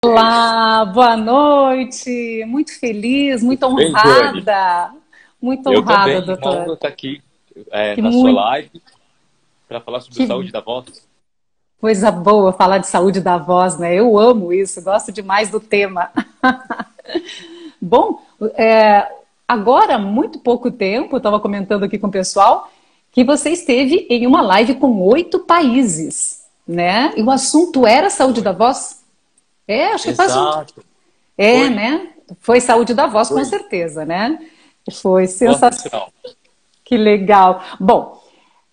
Olá, boa noite. Muito feliz, muito Bem, Joane, honrada. Muito eu honrada, também, uma doutor. honra estar aqui Que na sua muito, live para falar sobre que saúde da voz. coisa boa falar de saúde da voz, né? Eu amo isso, gosto demais do tema. Bom, agora, há muito pouco tempo, eu estava comentando aqui com o pessoal, que você esteve em uma live com 8 países, né? E o assunto era saúde da Foi. voz? É, acho que faz um. Exato. É, Foi, né? Foi saúde da voz, com foi. certeza, né? Foi Voz sensacional. nacional. Que legal. Bom,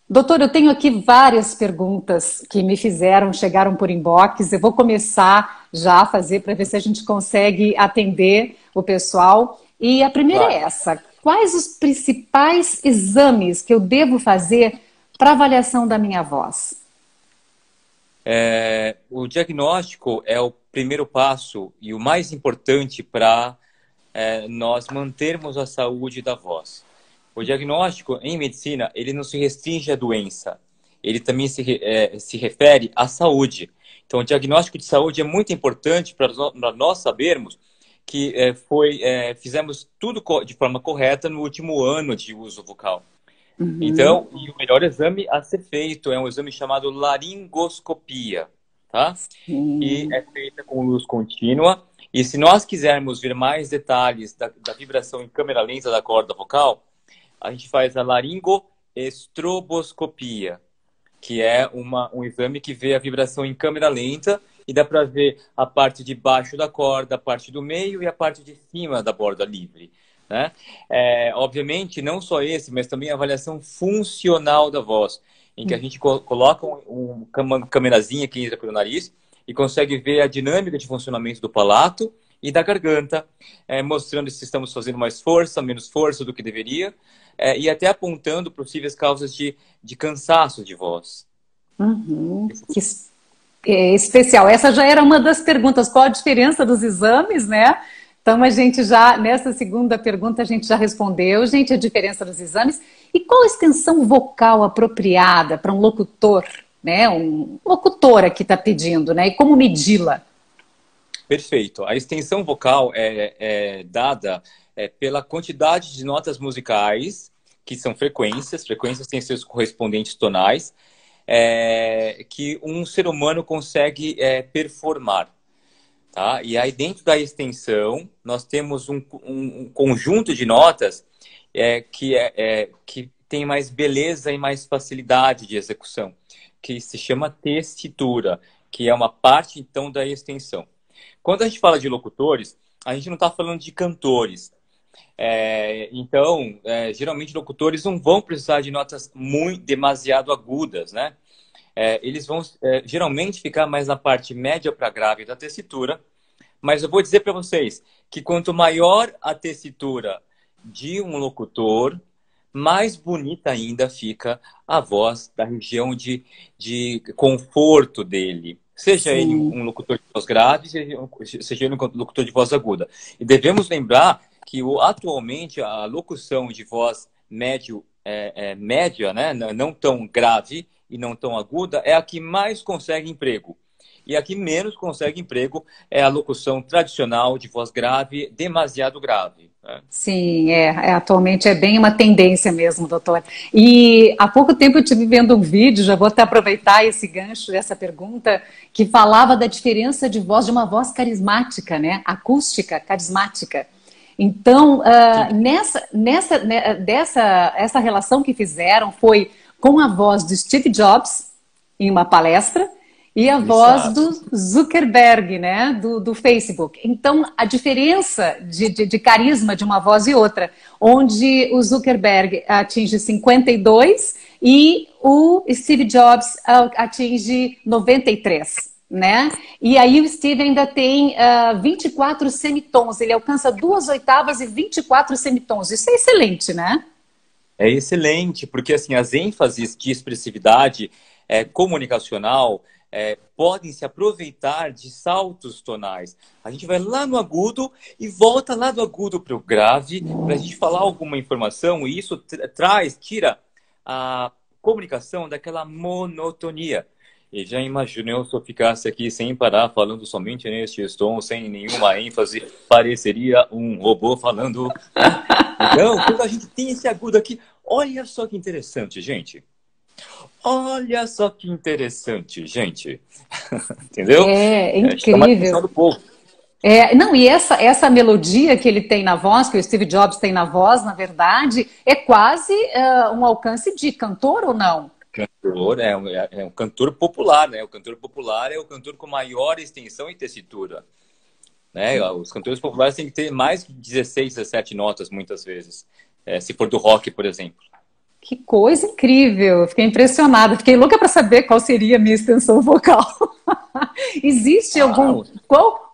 doutor, eu tenho aqui várias perguntas que me fizeram, chegaram por inbox. Eu vou começar já a fazer para ver se a gente consegue atender o pessoal. E a primeira é Claro. essa: quais os principais exames que eu devo fazer para avaliação da minha voz? O diagnóstico é o primeiro passo e o mais importante para nós mantermos a saúde da voz. O diagnóstico em medicina, ele não se restringe à doença, ele também se refere à saúde. Então, o diagnóstico de saúde é muito importante para nós sabermos que fizemos tudo de forma correta no último ano de uso vocal. Uhum. Então, e o melhor exame a ser feito é um exame chamado laringoscopia, tá? Que Sim. é feita com luz contínua. E se nós quisermos ver mais detalhes da vibração em câmera lenta da corda vocal, a gente faz a laringoestroboscopia, que é um exame que vê a vibração em câmera lenta e dá para ver a parte de baixo da corda, a parte do meio e a parte de cima da borda livre, né? Obviamente, não só esse, mas também a avaliação funcional da voz, em que a gente coloca uma câmerazinha que entra pelo nariz e consegue ver a dinâmica de funcionamento do palato e da garganta, mostrando se estamos fazendo mais força, menos força do que deveria, e até apontando possíveis causas de cansaço de voz. Uhum. Especial. Essa já era uma das perguntas. Qual a diferença dos exames, né? Então a gente já, nessa segunda pergunta, a gente já respondeu, gente, a diferença dos exames. E qual a extensão vocal apropriada para um locutor, né? Um locutora que está pedindo, né? E como medi-la? Perfeito. A extensão vocal é dada pela quantidade de notas musicais, que são frequências, frequências têm seus correspondentes tonais, que um ser humano consegue performar. Tá? E aí, dentro da extensão, nós temos um conjunto de notas que tem mais beleza e mais facilidade de execução, que se chama tessitura, que é uma parte, então, da extensão. Quando a gente fala de locutores, a gente não está falando de cantores. Então, geralmente, locutores não vão precisar de notas demasiado agudas, né? Eles vão geralmente ficar mais na parte média para grave da tessitura, mas eu vou dizer para vocês que quanto maior a tessitura de um locutor, mais bonita ainda fica a voz da região de conforto dele. Seja ele Sim. um locutor de voz grave, seja ele um locutor de voz aguda. E devemos lembrar que atualmente a locução de voz média, né, não tão grave e não tão aguda, é a que mais consegue emprego. E a que menos consegue emprego é a locução tradicional de voz grave, demasiado grave, né? Sim, atualmente é bem uma tendência mesmo, doutor. E há pouco tempo eu estive vendo um vídeo, já vou até aproveitar esse gancho, essa pergunta, que falava da diferença de voz, de uma voz carismática, né? Acústica, carismática. Então, Sim, essa relação que fizeram foi com a voz de Steve Jobs, em uma palestra, e a voz exato. do Zuckerberg, né, do Facebook. Então, a diferença de carisma de uma voz e outra, onde o Zuckerberg atinge 52 e o Steve Jobs atinge 93. Né? E aí o Steve ainda tem 24 semitons, ele alcança 2 oitavas e 24 semitons. Isso é excelente, né? É excelente, porque assim, as ênfases de expressividade comunicacional podem se aproveitar de saltos tonais. A gente vai lá no agudo e volta lá do agudo para o grave, para a gente falar alguma informação, e isso tira a comunicação daquela monotonia. E já imaginou se eu ficasse aqui sem parar, falando somente neste tom, sem nenhuma ênfase, pareceria um robô falando, né? Então, quando a gente tem esse agudo aqui, olha só que interessante, gente. Olha só que interessante, gente. Entendeu? É Chama a atenção incrível. do povo. Não, e essa melodia que ele tem na voz, que o Steve Jobs tem na voz, na verdade, é quase um alcance de cantor ou não? Cantor é um cantor popular, né? O cantor popular é o cantor com maior extensão e tessitura, né? Os cantores populares têm que ter mais de 16, 17 notas, muitas vezes. Se for do rock, por exemplo. Que coisa incrível! Eu fiquei impressionada, fiquei louca para saber qual seria a minha extensão vocal. Existe algum. Ah,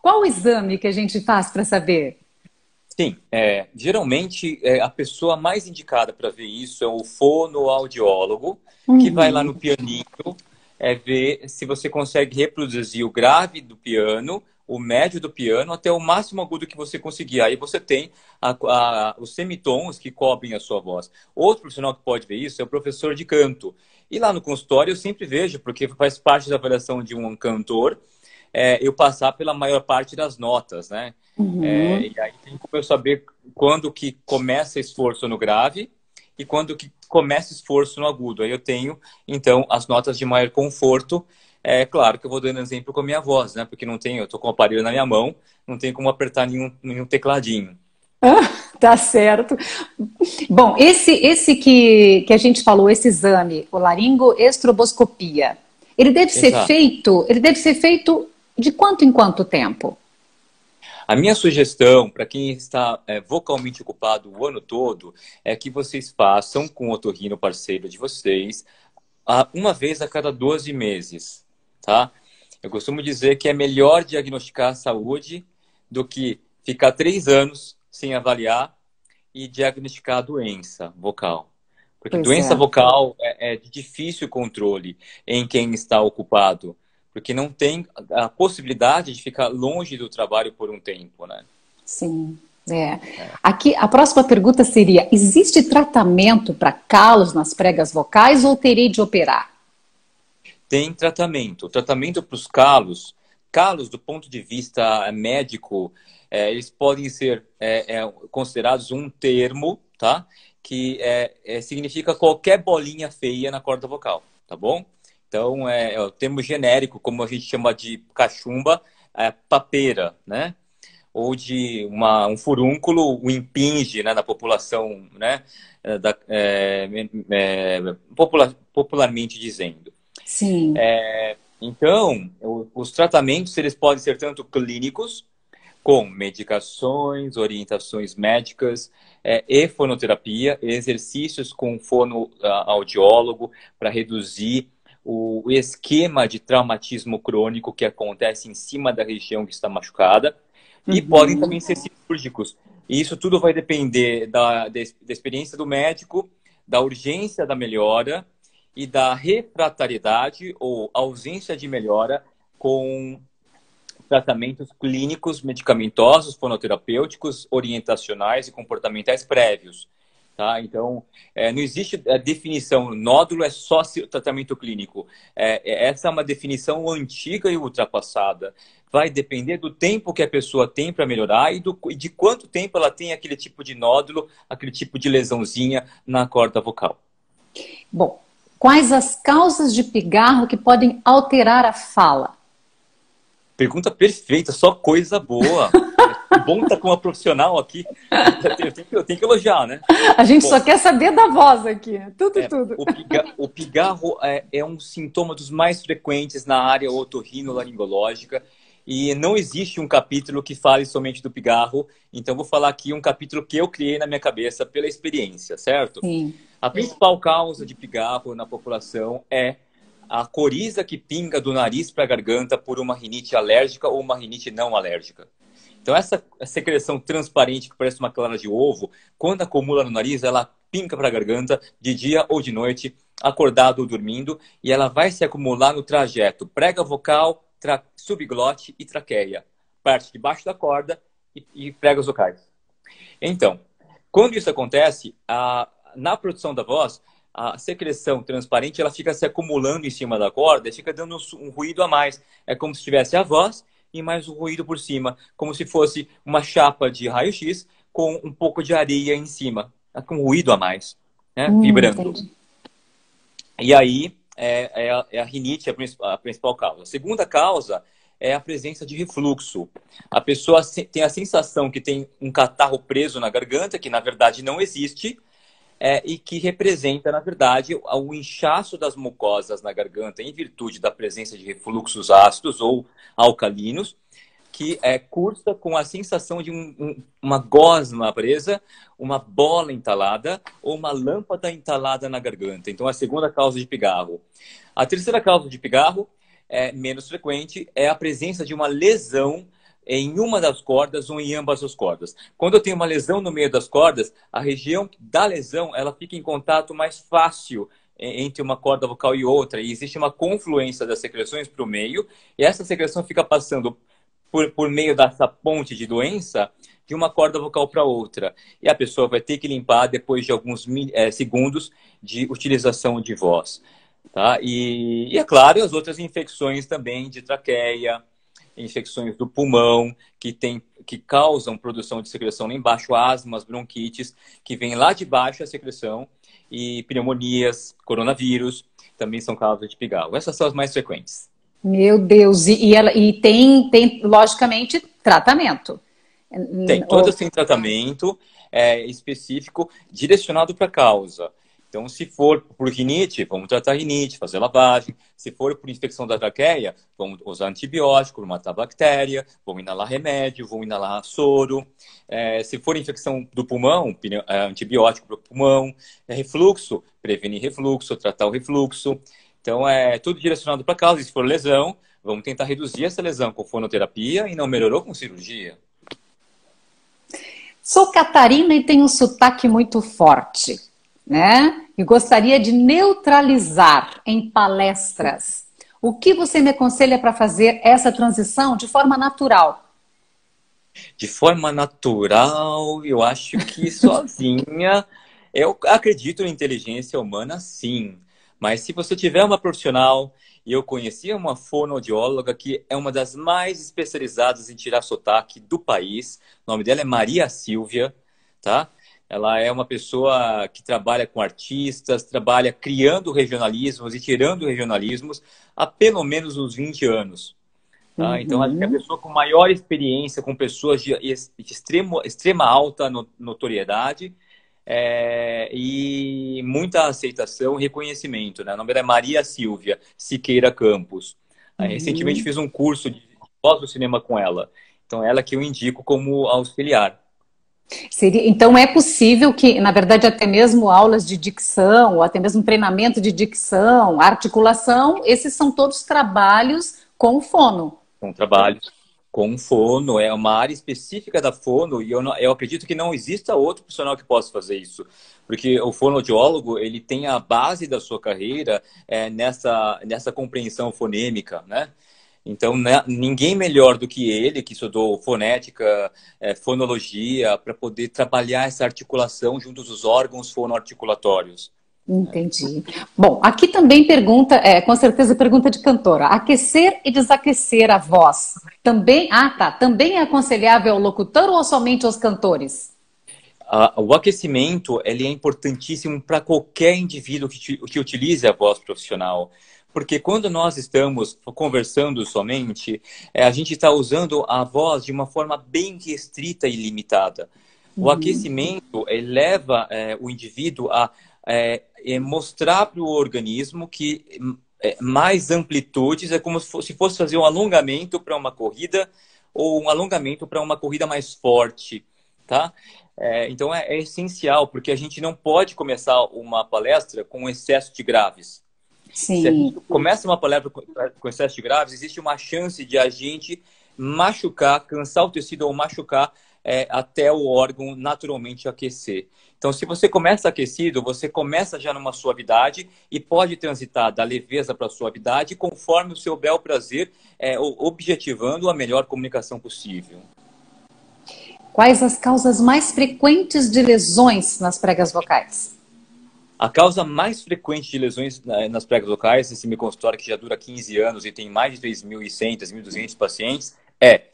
Qual o exame que a gente faz para saber? sim. Geralmente, a pessoa mais indicada para ver isso é o fonoaudiólogo, que vai lá Uhum. no pianinho, ver se você consegue reproduzir o grave do piano, o médio do piano, até o máximo agudo que você conseguir. Aí você tem os semitons que cobrem a sua voz. Outro profissional que pode ver isso é o professor de canto. E lá no consultório eu sempre vejo, porque faz parte da avaliação de um cantor, eu passar pela maior parte das notas, né? Uhum. E aí tem como eu saber quando que começa esforço no grave e quando que começa esforço no agudo. Aí eu tenho, então, as notas de maior conforto. É claro que eu vou dando exemplo com a minha voz, né? Porque não tenho, eu tô com o aparelho na minha mão, não tenho como apertar nenhum tecladinho. Tá certo. Bom, esse que a gente falou, esse exame, o laringoestroboscopia, Exato. ele deve ser feito de quanto em quanto tempo? A minha sugestão para quem está vocalmente ocupado o ano todo é que vocês façam com o otorrino parceiro de vocês uma vez a cada 12 meses, tá? Eu costumo dizer que é melhor diagnosticar a saúde do que ficar 3 anos sem avaliar e diagnosticar a doença vocal. Porque Pois doença é. vocal é de difícil controle em quem está ocupado, porque não tem a possibilidade de ficar longe do trabalho por um tempo, né? Sim, é. Aqui, a próxima pergunta seria: existe tratamento para calos nas pregas vocais ou terei de operar? Tem tratamento. O tratamento para os calos, calos do ponto de vista médico, eles podem ser considerados um termo, tá? Que significa qualquer bolinha feia na corda vocal, tá bom? Então, é o termo genérico, como a gente chama de cachumba, papeira, né? Ou de um furúnculo, um impinge, né, na população, né? Popularmente dizendo. Sim. Então, os tratamentos eles podem ser tanto clínicos, com medicações, orientações médicas, e fonoterapia, exercícios com fonoaudiólogo para reduzir o esquema de traumatismo crônico que acontece em cima da região que está machucada, e podem Uhum. também ser cirúrgicos. E isso tudo vai depender da experiência do médico, da urgência da melhora e da refratariedade ou ausência de melhora com tratamentos clínicos, medicamentosos, fonoterapêuticos, orientacionais e comportamentais prévios. Tá? Então, não existe a definição, nódulo é só tratamento clínico. Essa é uma definição antiga e ultrapassada. Vai depender do tempo que a pessoa tem para melhorar e de quanto tempo ela tem aquele tipo de nódulo, aquele tipo de lesãozinha na corda vocal. Bom, quais as causas de pigarro que podem alterar a fala? Pergunta perfeita, só coisa boa. Que bom estar com uma profissional aqui. Eu tenho que elogiar, né? A gente Bom, só quer saber da voz aqui. Tudo, tudo. o pigarro é um sintoma dos mais frequentes na área otorrinolaringológica e não existe um capítulo que fale somente do pigarro. Então, vou falar aqui um capítulo que eu criei na minha cabeça pela experiência, certo? Sim. A principal causa de pigarro na população é a coriza que pinga do nariz para a garganta por uma rinite alérgica ou uma rinite não alérgica. Então, essa secreção transparente que parece uma clara de ovo, quando acumula no nariz, ela pinga para a garganta de dia ou de noite, acordado ou dormindo, e ela vai se acumular no trajeto prega vocal, subglote e traqueia, parte de baixo da corda e pregas vocais. Então, quando isso acontece, na produção da voz, a secreção transparente ela fica se acumulando em cima da corda e fica dando um ruído a mais. É como se tivesse a voz e mais um ruído por cima, como se fosse uma chapa de raio-x com um pouco de areia em cima, com um ruído a mais, né? Vibrando. Entendi. E aí é a rinite a principal causa. A segunda causa é a presença de refluxo. A pessoa tem a sensação que tem um catarro preso na garganta, que na verdade não existe, e que representa, na verdade, o inchaço das mucosas na garganta em virtude da presença de refluxos ácidos ou alcalinos, que cursa com a sensação de uma gosma presa, uma bola entalada ou uma lâmpada entalada na garganta. Então, a segunda causa de pigarro. A terceira causa de pigarro, menos frequente, é a presença de uma lesão em uma das cordas ou em ambas as cordas. Quando eu tenho uma lesão no meio das cordas, a região da lesão ela fica em contato mais fácil entre uma corda vocal e outra, e existe uma confluência das secreções para o meio, e essa secreção fica passando por meio dessa ponte de doença de uma corda vocal para outra. E a pessoa vai ter que limpar depois de alguns segundos de utilização de voz. Tá? E é claro, as outras infecções também de traqueia, infecções do pulmão, que causam produção de secreção lá embaixo, asmas, bronquites, que vem lá de baixo a secreção, e pneumonias, coronavírus, também são causas de pigarro. Essas são as mais frequentes. Meu Deus, e tem, logicamente, tratamento. Tem, todas têm tratamento específico direcionado para a causa. Então, se for por rinite, vamos tratar rinite, fazer lavagem. Se for por infecção da traqueia, vamos usar antibiótico, matar a bactéria, vamos inalar remédio, vamos inalar soro. Se for infecção do pulmão, antibiótico para o pulmão. Refluxo, prevenir refluxo, tratar o refluxo. Então, é tudo direcionado para a causa. E se for lesão, vamos tentar reduzir essa lesão com fonoterapia e não melhorou com cirurgia. Sou catarina e tenho um sotaque muito forte, né? E gostaria de neutralizar em palestras. O que você me aconselha para fazer essa transição de forma natural? De forma natural, eu acho que sozinha. Eu acredito na inteligência humana, sim. Mas se você tiver uma profissional, e eu conhecia uma fonoaudióloga que é uma das mais especializadas em tirar sotaque do país. O nome dela é Maria Silvia, tá? Ela é uma pessoa que trabalha com artistas, trabalha criando regionalismos e tirando regionalismos há pelo menos uns 20 anos. Tá? Então, acho que a pessoa com maior experiência, com pessoas de extrema alta notoriedade, e muita aceitação e reconhecimento, né? O nome dela é Maria Silvia Siqueira Campos. Recentemente fiz um curso de voz do cinema com ela. Então, ela que eu indico como auxiliar. Então, é possível que, na verdade, até mesmo aulas de dicção, ou até mesmo treinamento de dicção, articulação, esses são todos trabalhos com fono. São trabalhos com fono, é uma área específica da fono, e eu acredito que não exista outro profissional que possa fazer isso. Porque o fonoaudiólogo, ele tem a base da sua carreira nessa compreensão fonêmica, né? Então, ninguém melhor do que ele, que estudou fonética, fonologia, para poder trabalhar essa articulação junto dos órgãos fonoarticulatórios. Entendi. Bom, aqui também pergunta, com certeza pergunta de cantora. Aquecer e desaquecer a voz. Também é aconselhável ao locutor ou somente aos cantores? O aquecimento ele é importantíssimo para qualquer indivíduo que utilize a voz profissional. Porque quando nós estamos conversando somente, a gente está usando a voz de uma forma bem restrita e limitada. O aquecimento leva o indivíduo a mostrar para o organismo que mais amplitudes é como se fosse fazer um alongamento para uma corrida ou um alongamento para uma corrida mais forte, tá? Então é essencial, porque a gente não pode começar uma palestra com excesso de graves. Sim. Se a gente começa uma palestra com excesso de graves, existe uma chance de a gente machucar, cansar o tecido ou machucar até o órgão naturalmente aquecer. Então, se você começa aquecido, você começa já numa suavidade e pode transitar da leveza para a suavidade conforme o seu bel prazer, objetivando a melhor comunicação possível. Quais as causas mais frequentes de lesões nas pregas vocais? A causa mais frequente de lesões nas pregas vocais, esse meu consultório que já dura 15 anos e tem mais de 3.100, 3.200 pacientes, é,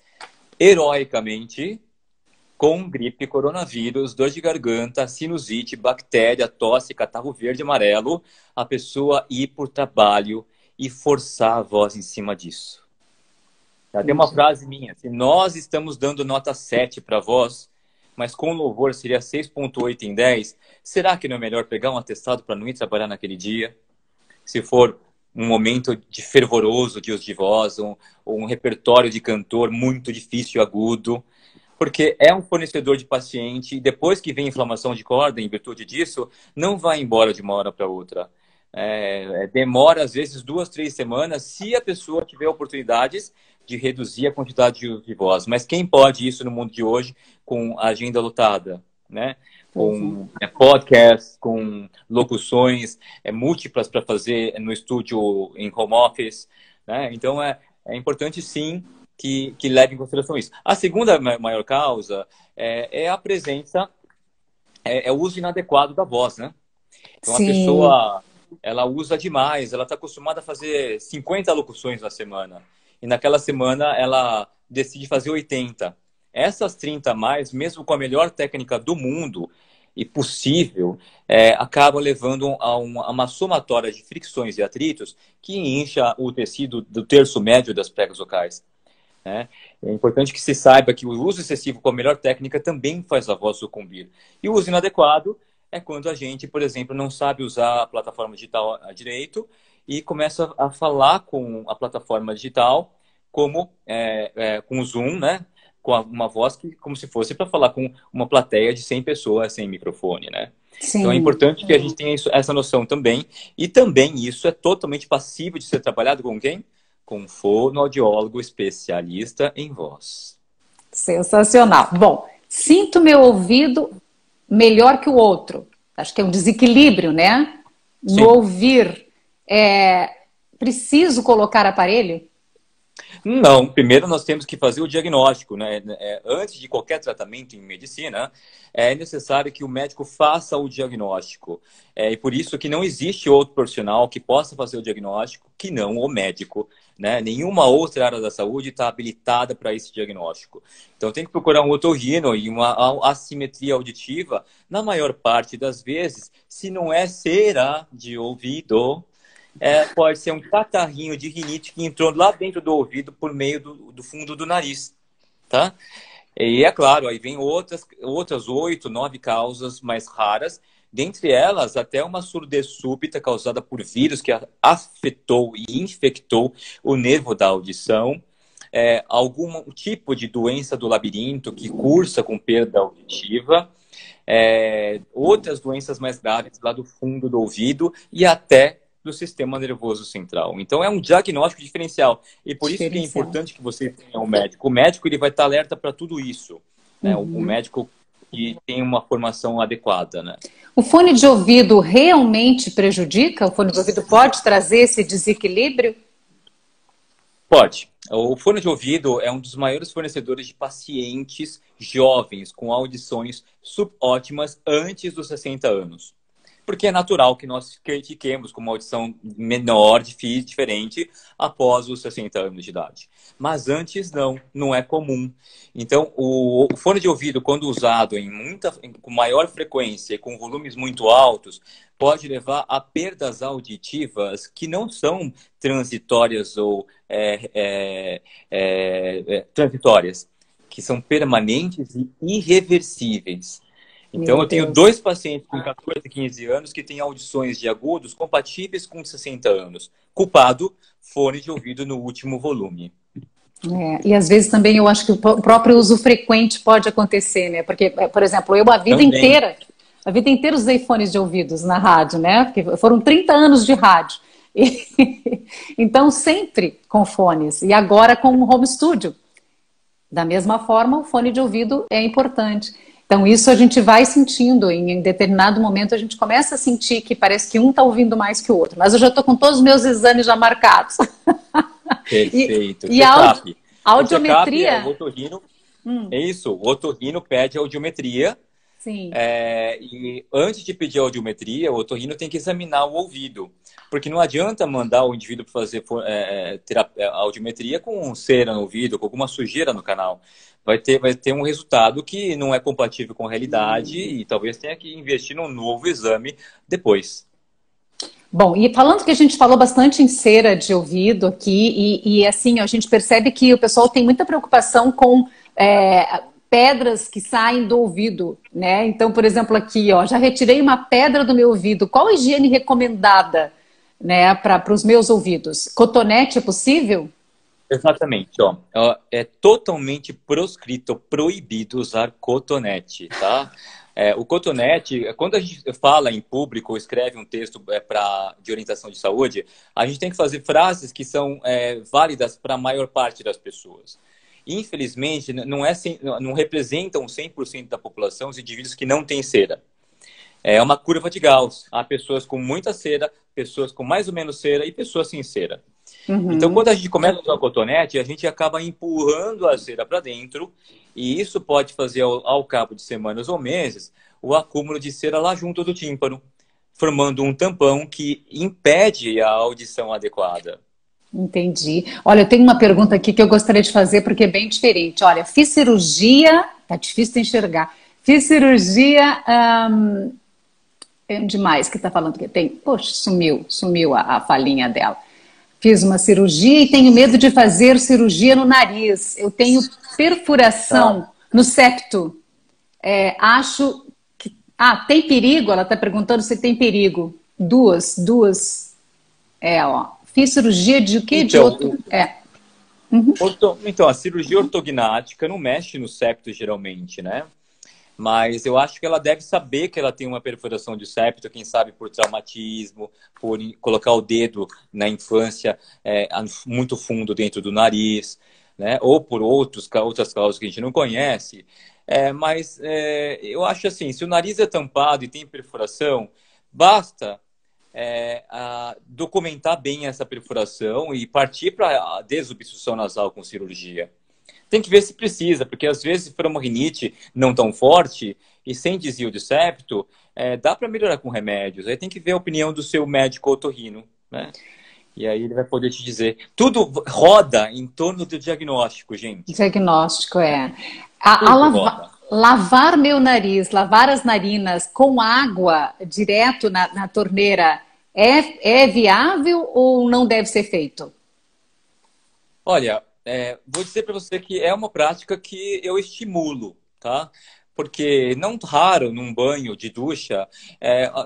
heroicamente, com gripe, coronavírus, dor de garganta, sinusite, bactéria, tosse, catarro verde e amarelo, a pessoa ir por trabalho e forçar a voz em cima disso. Tem uma frase minha, se nós estamos dando nota 7 para a voz, mas com louvor seria 6,8 em 10, será que não é melhor pegar um atestado para não ir trabalhar naquele dia? Se for um momento de fervoroso de uso de voz, ou um repertório de cantor muito difícil e agudo, porque é um fornecedor de paciente e depois que vem inflamação de corda, em virtude disso, não vai embora de uma hora para outra. Demora, às vezes, 2, 3 semanas, se a pessoa tiver oportunidades de reduzir a quantidade de voz. Mas quem pode isso no mundo de hoje com a agenda lotada, né? Com podcasts, com locuções múltiplas para fazer no estúdio, em home office, né? Então, é importante, sim, que leve em consideração isso. A segunda maior causa é a presença, é o uso inadequado da voz, né? Então, a pessoa, ela usa demais, ela está acostumada a fazer 50 locuções na semana. E naquela semana, ela decide fazer 80. Essas 30 a mais, mesmo com a melhor técnica do mundo e possível, acaba levando a uma somatória de fricções e atritos que incha o tecido do terço médio das pregas vocais. É importante que se saiba que o uso excessivo com a melhor técnica também faz a voz sucumbir. E o uso inadequado é quando a gente, por exemplo, não sabe usar a plataforma digital direito e começa a falar com a plataforma digital como com o Zoom, né? Com uma voz como se fosse para falar com uma plateia de 100 pessoas sem microfone, né? Sim. Então é importante que a gente tenha essa noção também. E também isso é totalmente passível de ser trabalhado com quem? Com um fonoaudiólogo especialista em voz. Sensacional. Bom, sinto meu ouvido melhor que o outro. Acho que é um desequilíbrio, né? Sim. No ouvir, preciso colocar aparelho? Não, primeiro nós temos que fazer o diagnóstico, né? Antes de qualquer tratamento em medicina, é necessário que o médico faça o diagnóstico. E por isso que não existe outro profissional que possa fazer o diagnóstico que não o médico, né? Nenhuma outra área da saúde está habilitada para esse diagnóstico. Então tem que procurar um otorrino e uma assimetria auditiva, na maior parte das vezes, se não é cera de ouvido, pode ser um catarrinho de rinite que entrou lá dentro do ouvido por meio do fundo do nariz, tá? E é claro, aí vem outras 8, 9 causas mais raras, dentre elas até uma surdez súbita causada por vírus que afetou e infectou o nervo da audição, algum tipo de doença do labirinto que cursa com perda auditiva, outras doenças mais graves lá do fundo do ouvido e até do sistema nervoso central. Então, é um diagnóstico diferencial. E por isso que é importante que você tenha um médico. O médico ele vai estar alerta para tudo isso. Né? O médico que tem uma formação adequada. Né? O fone de ouvido realmente prejudica? O fone de ouvido pode trazer esse desequilíbrio? Pode. O fone de ouvido é um dos maiores fornecedores de pacientes jovens com audições subótimas antes dos 60 anos. Porque é natural que nós fiquemos com uma audição menor, diferente, após os 60 anos de idade. Mas antes não é comum. Então, o fone de ouvido, quando usado com maior frequência e com volumes muito altos, pode levar a perdas auditivas que não são transitórias ou transitórias, que são permanentes e irreversíveis. Então, eu tenho 2 pacientes com 14 e 15 anos que têm audições de agudos compatíveis com 60 anos. Culpado, fone de ouvido no último volume. E às vezes também eu acho que o próprio uso frequente pode acontecer, né? Porque, por exemplo, eu a vida inteira usei fones de ouvidos na rádio, né? Porque foram 30 anos de rádio. Então, sempre com fones. E agora com o home studio. Da mesma forma, o fone de ouvido é importante. Então, isso a gente vai sentindo, em determinado momento a gente começa a sentir que parece que um está ouvindo mais que o outro. Mas eu já estou com todos os meus exames já marcados. Perfeito. E a audiometria... O otorrino, é isso, o otorrino pede audiometria Sim. E antes de pedir audiometria, o otorrino tem que examinar o ouvido. Porque não adianta mandar o indivíduo para fazer audiometria com cera no ouvido, com alguma sujeira no canal. Vai ter um resultado que não é compatível com a realidade e talvez tenha que investir num novo exame depois. Bom, e falando que a gente falou bastante em cera de ouvido aqui, assim, a gente percebe que o pessoal tem muita preocupação com pedras que saem do ouvido, né? Então, por exemplo, aqui, ó, já retirei uma pedra do meu ouvido. Qual a higiene recomendada, né, para os meus ouvidos? Cotonete é possível? Exatamente, ó. É totalmente proscrito, proibido usar cotonete, tá? O cotonete, quando a gente fala em público ou escreve um texto de orientação de saúde, a gente tem que fazer frases que são válidas para a maior parte das pessoas. Infelizmente, não representam 100% da população os indivíduos que não têm cera. É uma curva de Gauss. Há pessoas com muita cera, pessoas com mais ou menos cera e pessoas sem cera. Então, quando a gente começa a usar o cotonete, a gente acaba empurrando a cera para dentro e isso pode fazer, ao cabo de semanas ou meses, o acúmulo de cera lá junto do tímpano, formando um tampão que impede a audição adequada. Entendi. Olha, eu tenho uma pergunta aqui que eu gostaria de fazer porque é bem diferente. Olha, fiz cirurgia, tá difícil de enxergar. Fiz cirurgia, onde mais que tá falando que tem? Poxa, sumiu a falinha dela. Fiz uma cirurgia e tenho medo de fazer cirurgia no nariz. Eu tenho perfuração no septo. Acho que... tem perigo? Ela está perguntando se tem perigo. Duas. Ó. Fiz cirurgia de o quê? Então, então, a cirurgia ortognática não mexe no septo geralmente, né? Mas eu acho que ela deve saber que ela tem uma perfuração de septo, quem sabe por traumatismo, por colocar o dedo na infância muito fundo dentro do nariz, né? Ou por outras causas que a gente não conhece. Mas eu acho assim, se o nariz é tampado e tem perfuração, basta documentar bem essa perfuração e partir para a desobstrução nasal com cirurgia. Tem que ver se precisa, porque às vezes, se for uma rinite não tão forte e sem desvio de septo, dá para melhorar com remédios. Aí tem que ver a opinião do seu médico otorrino, né? E aí ele vai poder te dizer. Tudo roda em torno do diagnóstico, gente. Diagnóstico, lavar meu nariz, lavar as narinas com água direto na torneira é viável ou não deve ser feito? Olha, vou dizer para você que é uma prática que eu estimulo, tá? Porque não raro, num banho de ducha,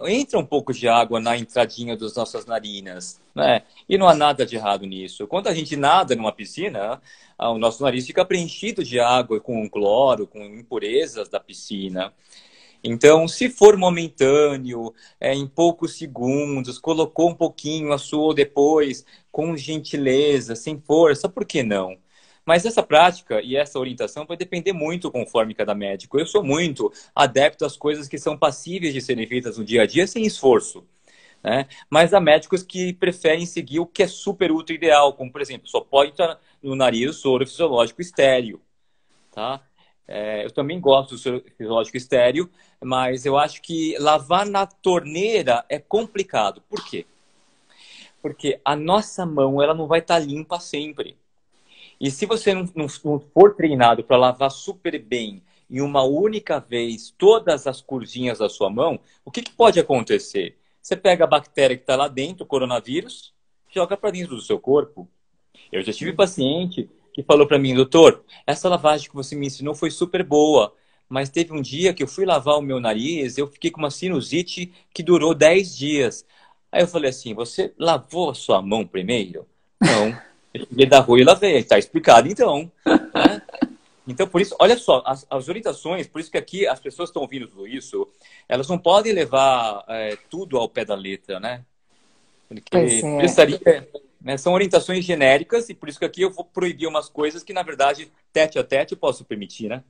entra um pouco de água na entradinha das nossas narinas, né? E não há nada de errado nisso. Quando a gente nada numa piscina, o nosso nariz fica preenchido de água com cloro, com impurezas da piscina. Então, se for momentâneo, em poucos segundos, colocou um pouquinho, assoou depois, com gentileza, sem força, por que não? Mas essa prática e essa orientação vai depender muito conforme cada médico. Eu sou muito adepto às coisas que são passíveis de serem feitas no dia a dia sem esforço, né? Mas há médicos que preferem seguir o que é super ultra ideal, como, por exemplo, só pode estar no nariz o soro fisiológico estéreo, tá? Eu também gosto do soro fisiológico estéreo, mas eu acho que lavar na torneira é complicado. Por quê? Porque a nossa mão ela não vai estar limpa sempre. E se você não for treinado para lavar super bem em uma única vez todas as curvinhas da sua mão, o que pode acontecer? Você pega a bactéria que está lá dentro, o coronavírus, joga para dentro do seu corpo. Eu já tive paciente que falou para mim, doutor, essa lavagem que você me ensinou foi super boa, mas teve um dia que eu fui lavar o meu nariz, eu fiquei com uma sinusite que durou 10 dias. Aí eu falei assim, você lavou a sua mão primeiro? Não. Eu cheguei da rua e lavei. Está explicado então, né? Então, por isso, olha só, as orientações, por isso que aqui as pessoas estão ouvindo tudo isso, elas não podem levar tudo ao pé da letra, né? Porque precisaria, né, são orientações genéricas e por isso que aqui eu vou proibir umas coisas que, na verdade, tete a tete eu posso permitir, né?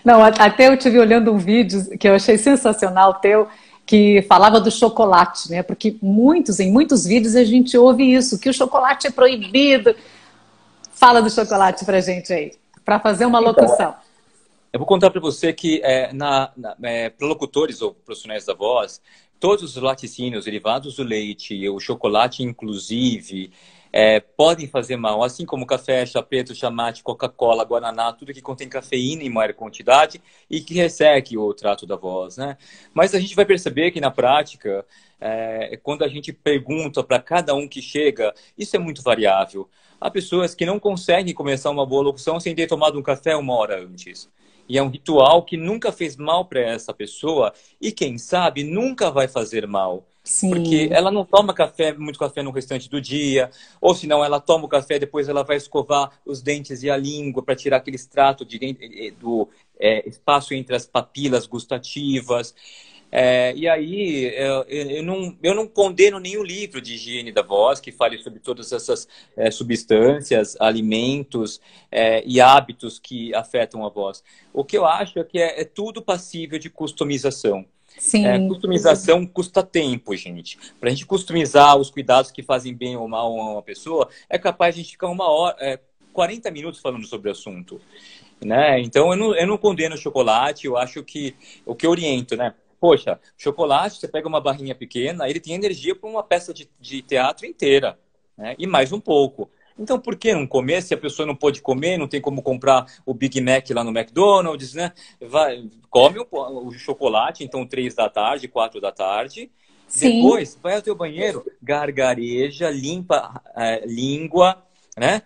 Não, até eu estive olhando um vídeo que eu achei sensacional teu, que falava do chocolate, né? Porque em muitos vídeos a gente ouve isso, que o chocolate é proibido. Fala do chocolate pra gente aí, para fazer uma locução. Eu vou contar para você que para locutores ou profissionais da voz, todos os laticínios derivados do leite, o chocolate inclusive, podem fazer mal, assim como café, chá preto, chá mate, Coca-Cola, Guaraná, tudo que contém cafeína em maior quantidade e que resseque o trato da voz, né? Mas a gente vai perceber que na prática, quando a gente pergunta para cada um que chega, isso é muito variável. Há pessoas que não conseguem começar uma boa locução sem ter tomado um café 1 hora antes. E é um ritual que nunca fez mal para essa pessoa e, quem sabe, nunca vai fazer mal. Porque Sim. ela não toma café, muito café no restante do dia, ou senão ela toma o café, depois ela vai escovar os dentes e a língua para tirar aquele extrato do espaço entre as papilas gustativas. E aí, eu não condeno nenhum livro de higiene da voz que fale sobre todas essas substâncias, alimentos e hábitos que afetam a voz. O que eu acho é que é tudo passível de customização. Sim. Customização custa tempo, gente. Para a gente customizar os cuidados que fazem bem ou mal a uma pessoa, é capaz de a gente ficar 1 hora, 40 minutos falando sobre o assunto. Né? Então, eu não condeno o chocolate, eu acho que o que eu oriento, né? Poxa, chocolate, você pega uma barrinha pequena, ele tem energia para uma peça de teatro inteira, né? E mais um pouco. Então, por que não comer? Se a pessoa não pode comer, não tem como comprar o Big Mac lá no McDonald's, né? Come o chocolate, então 3 da tarde, 4 da tarde. Sim. Depois, vai ao teu banheiro, gargareja, limpa a língua, né?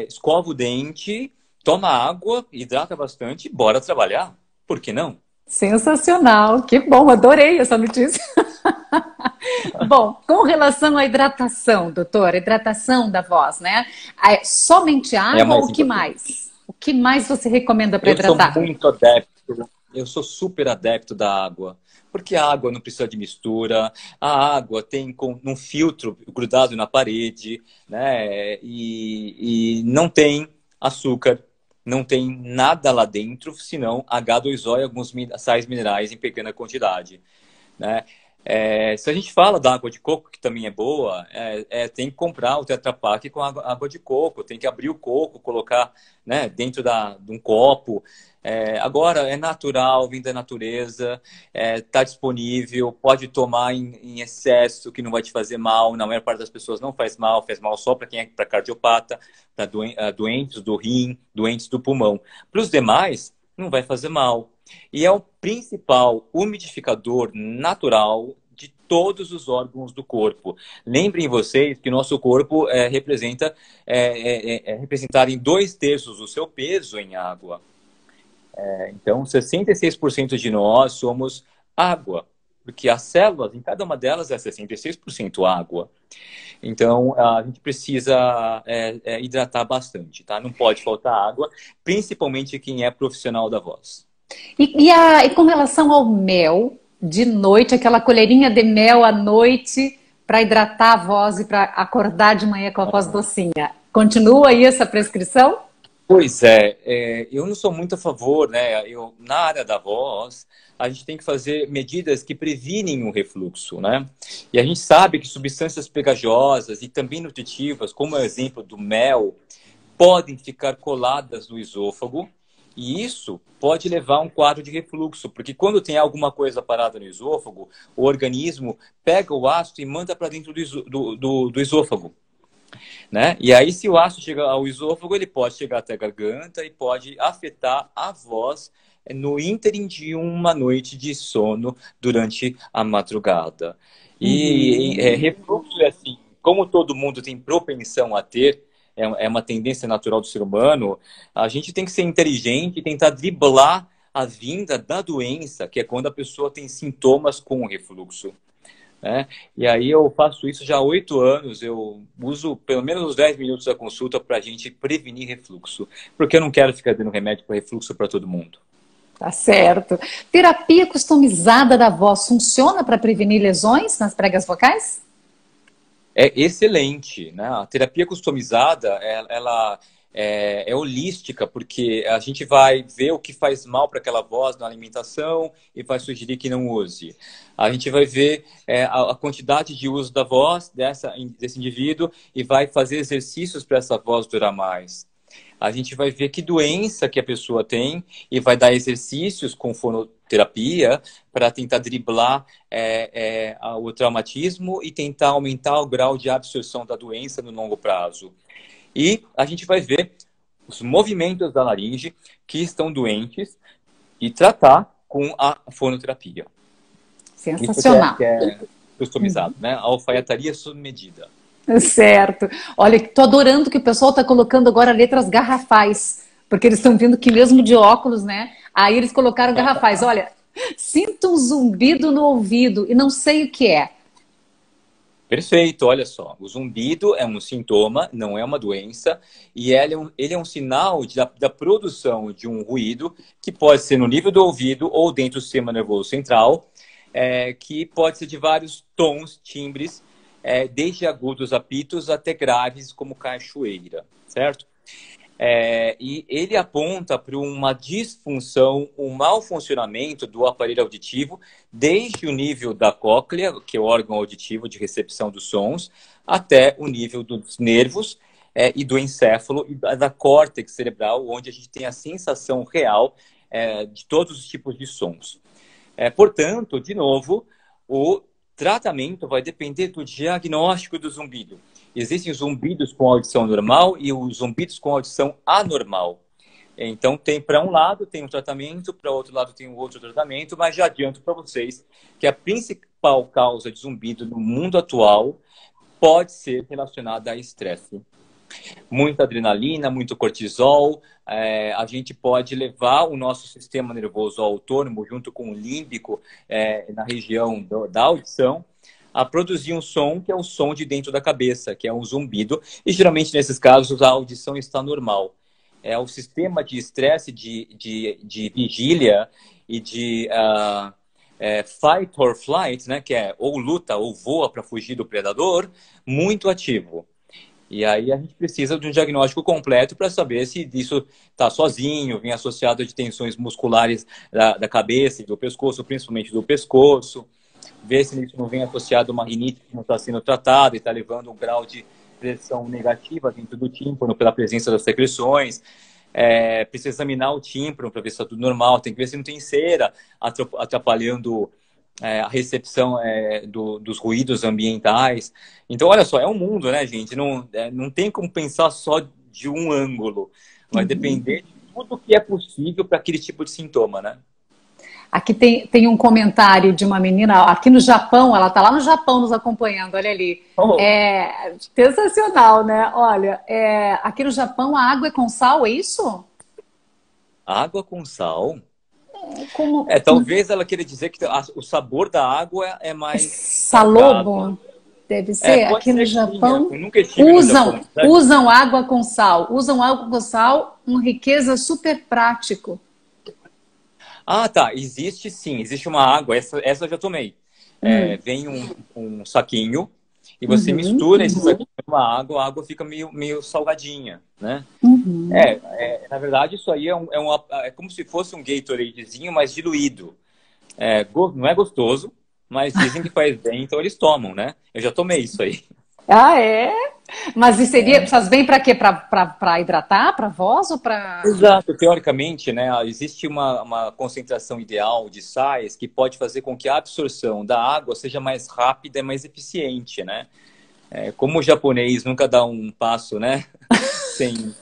Escova o dente, toma água, hidrata bastante, bora trabalhar. Por que não? Sensacional, que bom, adorei essa notícia. Bom, com relação à hidratação, doutora, hidratação da voz, né? Somente É a água ou mais o que importante. mais? O que mais você recomenda para Eu sou hidratar? muito adepto, eu sou super adepto da água. Porque a água não precisa de mistura, a água tem um filtro grudado na parede, né? E não tem açúcar, não tem nada lá dentro, senão H2O e alguns sais minerais em pequena quantidade, né? Se a gente fala da água de coco, que também é boa, tem que comprar o Tetra Pak com água de coco, tem que abrir o coco, colocar, né, dentro de um copo. Agora, é natural, vem da natureza, está disponível, pode tomar em excesso, que não vai te fazer mal. Na maior parte das pessoas não faz mal só para quem é para cardiopata, para doentes do rim, doentes do pulmão. Para os demais, não vai fazer mal. E é o principal umidificador natural de todos os órgãos do corpo. Lembrem vocês que nosso corpo é representar em 2/3 do seu peso em água. Então, 66% de nós somos água, porque as células, em cada uma delas, é 66% água. Então, a gente precisa hidratar bastante, tá? Não pode faltar água, principalmente quem é profissional da voz. E com relação ao mel, de noite, aquela colherinha de mel à noite para hidratar a voz e para acordar de manhã com a voz docinha. Continua aí essa prescrição? Pois eu não sou muito a favor, né? Na área da voz, a gente tem que fazer medidas que previnem o refluxo, né? E a gente sabe que substâncias pegajosas e também nutritivas, como é o exemplo do mel, podem ficar coladas no esôfago e isso pode levar a um quadro de refluxo, porque quando tem alguma coisa parada no esôfago, o organismo pega o ácido e manda para dentro do esôfago, né? E aí, se o ácido chega ao esôfago, ele pode chegar até a garganta e pode afetar a voz no ínterim de uma noite de sono durante a madrugada. E Uhum. refluxo é assim, como todo mundo tem propensão a ter, é uma tendência natural do ser humano, a gente tem que ser inteligente e tentar driblar a vinda da doença, que é quando a pessoa tem sintomas com o refluxo, né? E aí eu faço isso já há 8 anos, eu uso pelo menos uns 10 minutos da consulta para a gente prevenir refluxo, porque eu não quero ficar dando remédio para refluxo para todo mundo. Tá certo. Terapia customizada da voz funciona para prevenir lesões nas pregas vocais? É excelente, né? A terapia customizada, ela é holística, porque a gente vai ver o que faz mal para aquela voz na alimentação e vai sugerir que não use. A gente vai ver a quantidade de uso da voz desse indivíduo e vai fazer exercícios para essa voz durar mais. A gente vai ver que doença que a pessoa tem e vai dar exercícios com fonoterapia para tentar driblar o traumatismo e tentar aumentar o grau de absorção da doença no longo prazo. E a gente vai ver os movimentos da laringe que estão doentes e tratar com a fonoterapia. Sensacional. Isso que é customizado, né? A alfaiataria sob medida. Certo. Olha, estou adorando que o pessoal está colocando agora letras garrafais, porque eles estão vindo aqui mesmo de óculos, né? Aí eles colocaram garrafais. Olha, sinto um zumbido no ouvido e não sei o que é. Perfeito, olha só. O zumbido é um sintoma, não é uma doença, e ele é um sinal da produção de um ruído que pode ser no nível do ouvido ou dentro do sistema nervoso central, que pode ser de vários tons, timbres, desde agudos a pitos até graves como cachoeira, certo? E ele aponta para uma disfunção, um mau funcionamento do aparelho auditivo, desde o nível da cóclea, que é o órgão auditivo de recepção dos sons, até o nível dos nervos e do encéfalo e da córtex cerebral, onde a gente tem a sensação real de todos os tipos de sons. Portanto, de novo, o tratamento vai depender do diagnóstico do zumbido. Existem zumbidos com audição normal e os zumbidos com audição anormal. Então, para um lado tem um tratamento, para o outro lado tem um outro tratamento, mas já adianto para vocês que a principal causa de zumbido no mundo atual pode ser relacionada a estresse. Muita adrenalina, muito cortisol, a gente pode levar o nosso sistema nervoso autônomo junto com o límbico na região da audição a produzir um som que é o som de dentro da cabeça, que é um zumbido, e geralmente nesses casos a audição está normal. É o sistema de estresse, de vigília e de fight or flight, né, que é ou luta ou voa para fugir do predador, muito ativo. E aí a gente precisa de um diagnóstico completo para saber se isso está sozinho, vem associado de tensões musculares da cabeça e do pescoço, principalmente do pescoço. Ver se isso não vem associado a uma rinite que não está sendo tratada e está levando um grau de pressão negativa dentro do tímpano pela presença das secreções. Precisa examinar o tímpano para ver se está tudo normal. Tem que ver se não tem cera atrapalhando a recepção dos ruídos ambientais. Então, olha só, é um mundo, né, gente? Não tem como pensar só de um ângulo. Vai depender de tudo que é possível para aquele tipo de sintoma, né? Aqui tem um comentário de uma menina, aqui no Japão, ela está lá no Japão nos acompanhando, olha ali. Sensacional, né? Olha, aqui no Japão a água é com sal, é isso? Água com sal? Talvez ela queira dizer que o sabor da água é mais salobo, deve ser. Aqui no Japão usam água com sal. Usam água com sal, uma riqueza super prático. Ah, tá. Existe sim. Existe uma água. Essa eu já tomei. Vem um saquinho e você mistura esse saquinho com a água fica meio salgadinha, né? Na verdade, isso aí é como se fosse um Gatoradezinho, mas diluído. Não é gostoso, mas dizem que faz bem, então eles tomam, né? Eu já tomei isso aí. Ah, é? Mas faz bem para quê? Para hidratar, para voz ou para... Exato. Teoricamente, né, existe uma concentração ideal de sais que pode fazer com que a absorção da água seja mais rápida e mais eficiente, né? Como o japonês nunca dá um passo, né? Sem...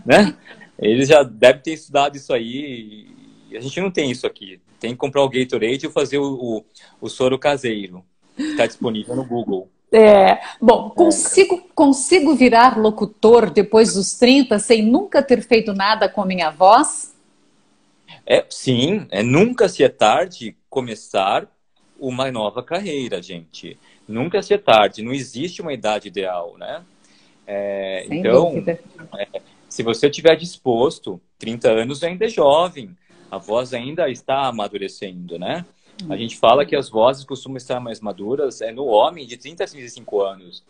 né? Eles já devem ter estudado isso aí e a gente não tem isso aqui. Tem que comprar o Gatorade ou fazer o soro caseiro, que está disponível no Google. Bom, consigo virar locutor depois dos 30 sem nunca ter feito nada com a minha voz? Sim, nunca se é tarde começar uma nova carreira, gente. Nunca se é tarde, não existe uma idade ideal, né? Então, se você estiver disposto, 30 anos ainda é jovem, a voz ainda está amadurecendo, né? A gente fala que as vozes costumam estar mais maduras no homem de 30 a 35 anos.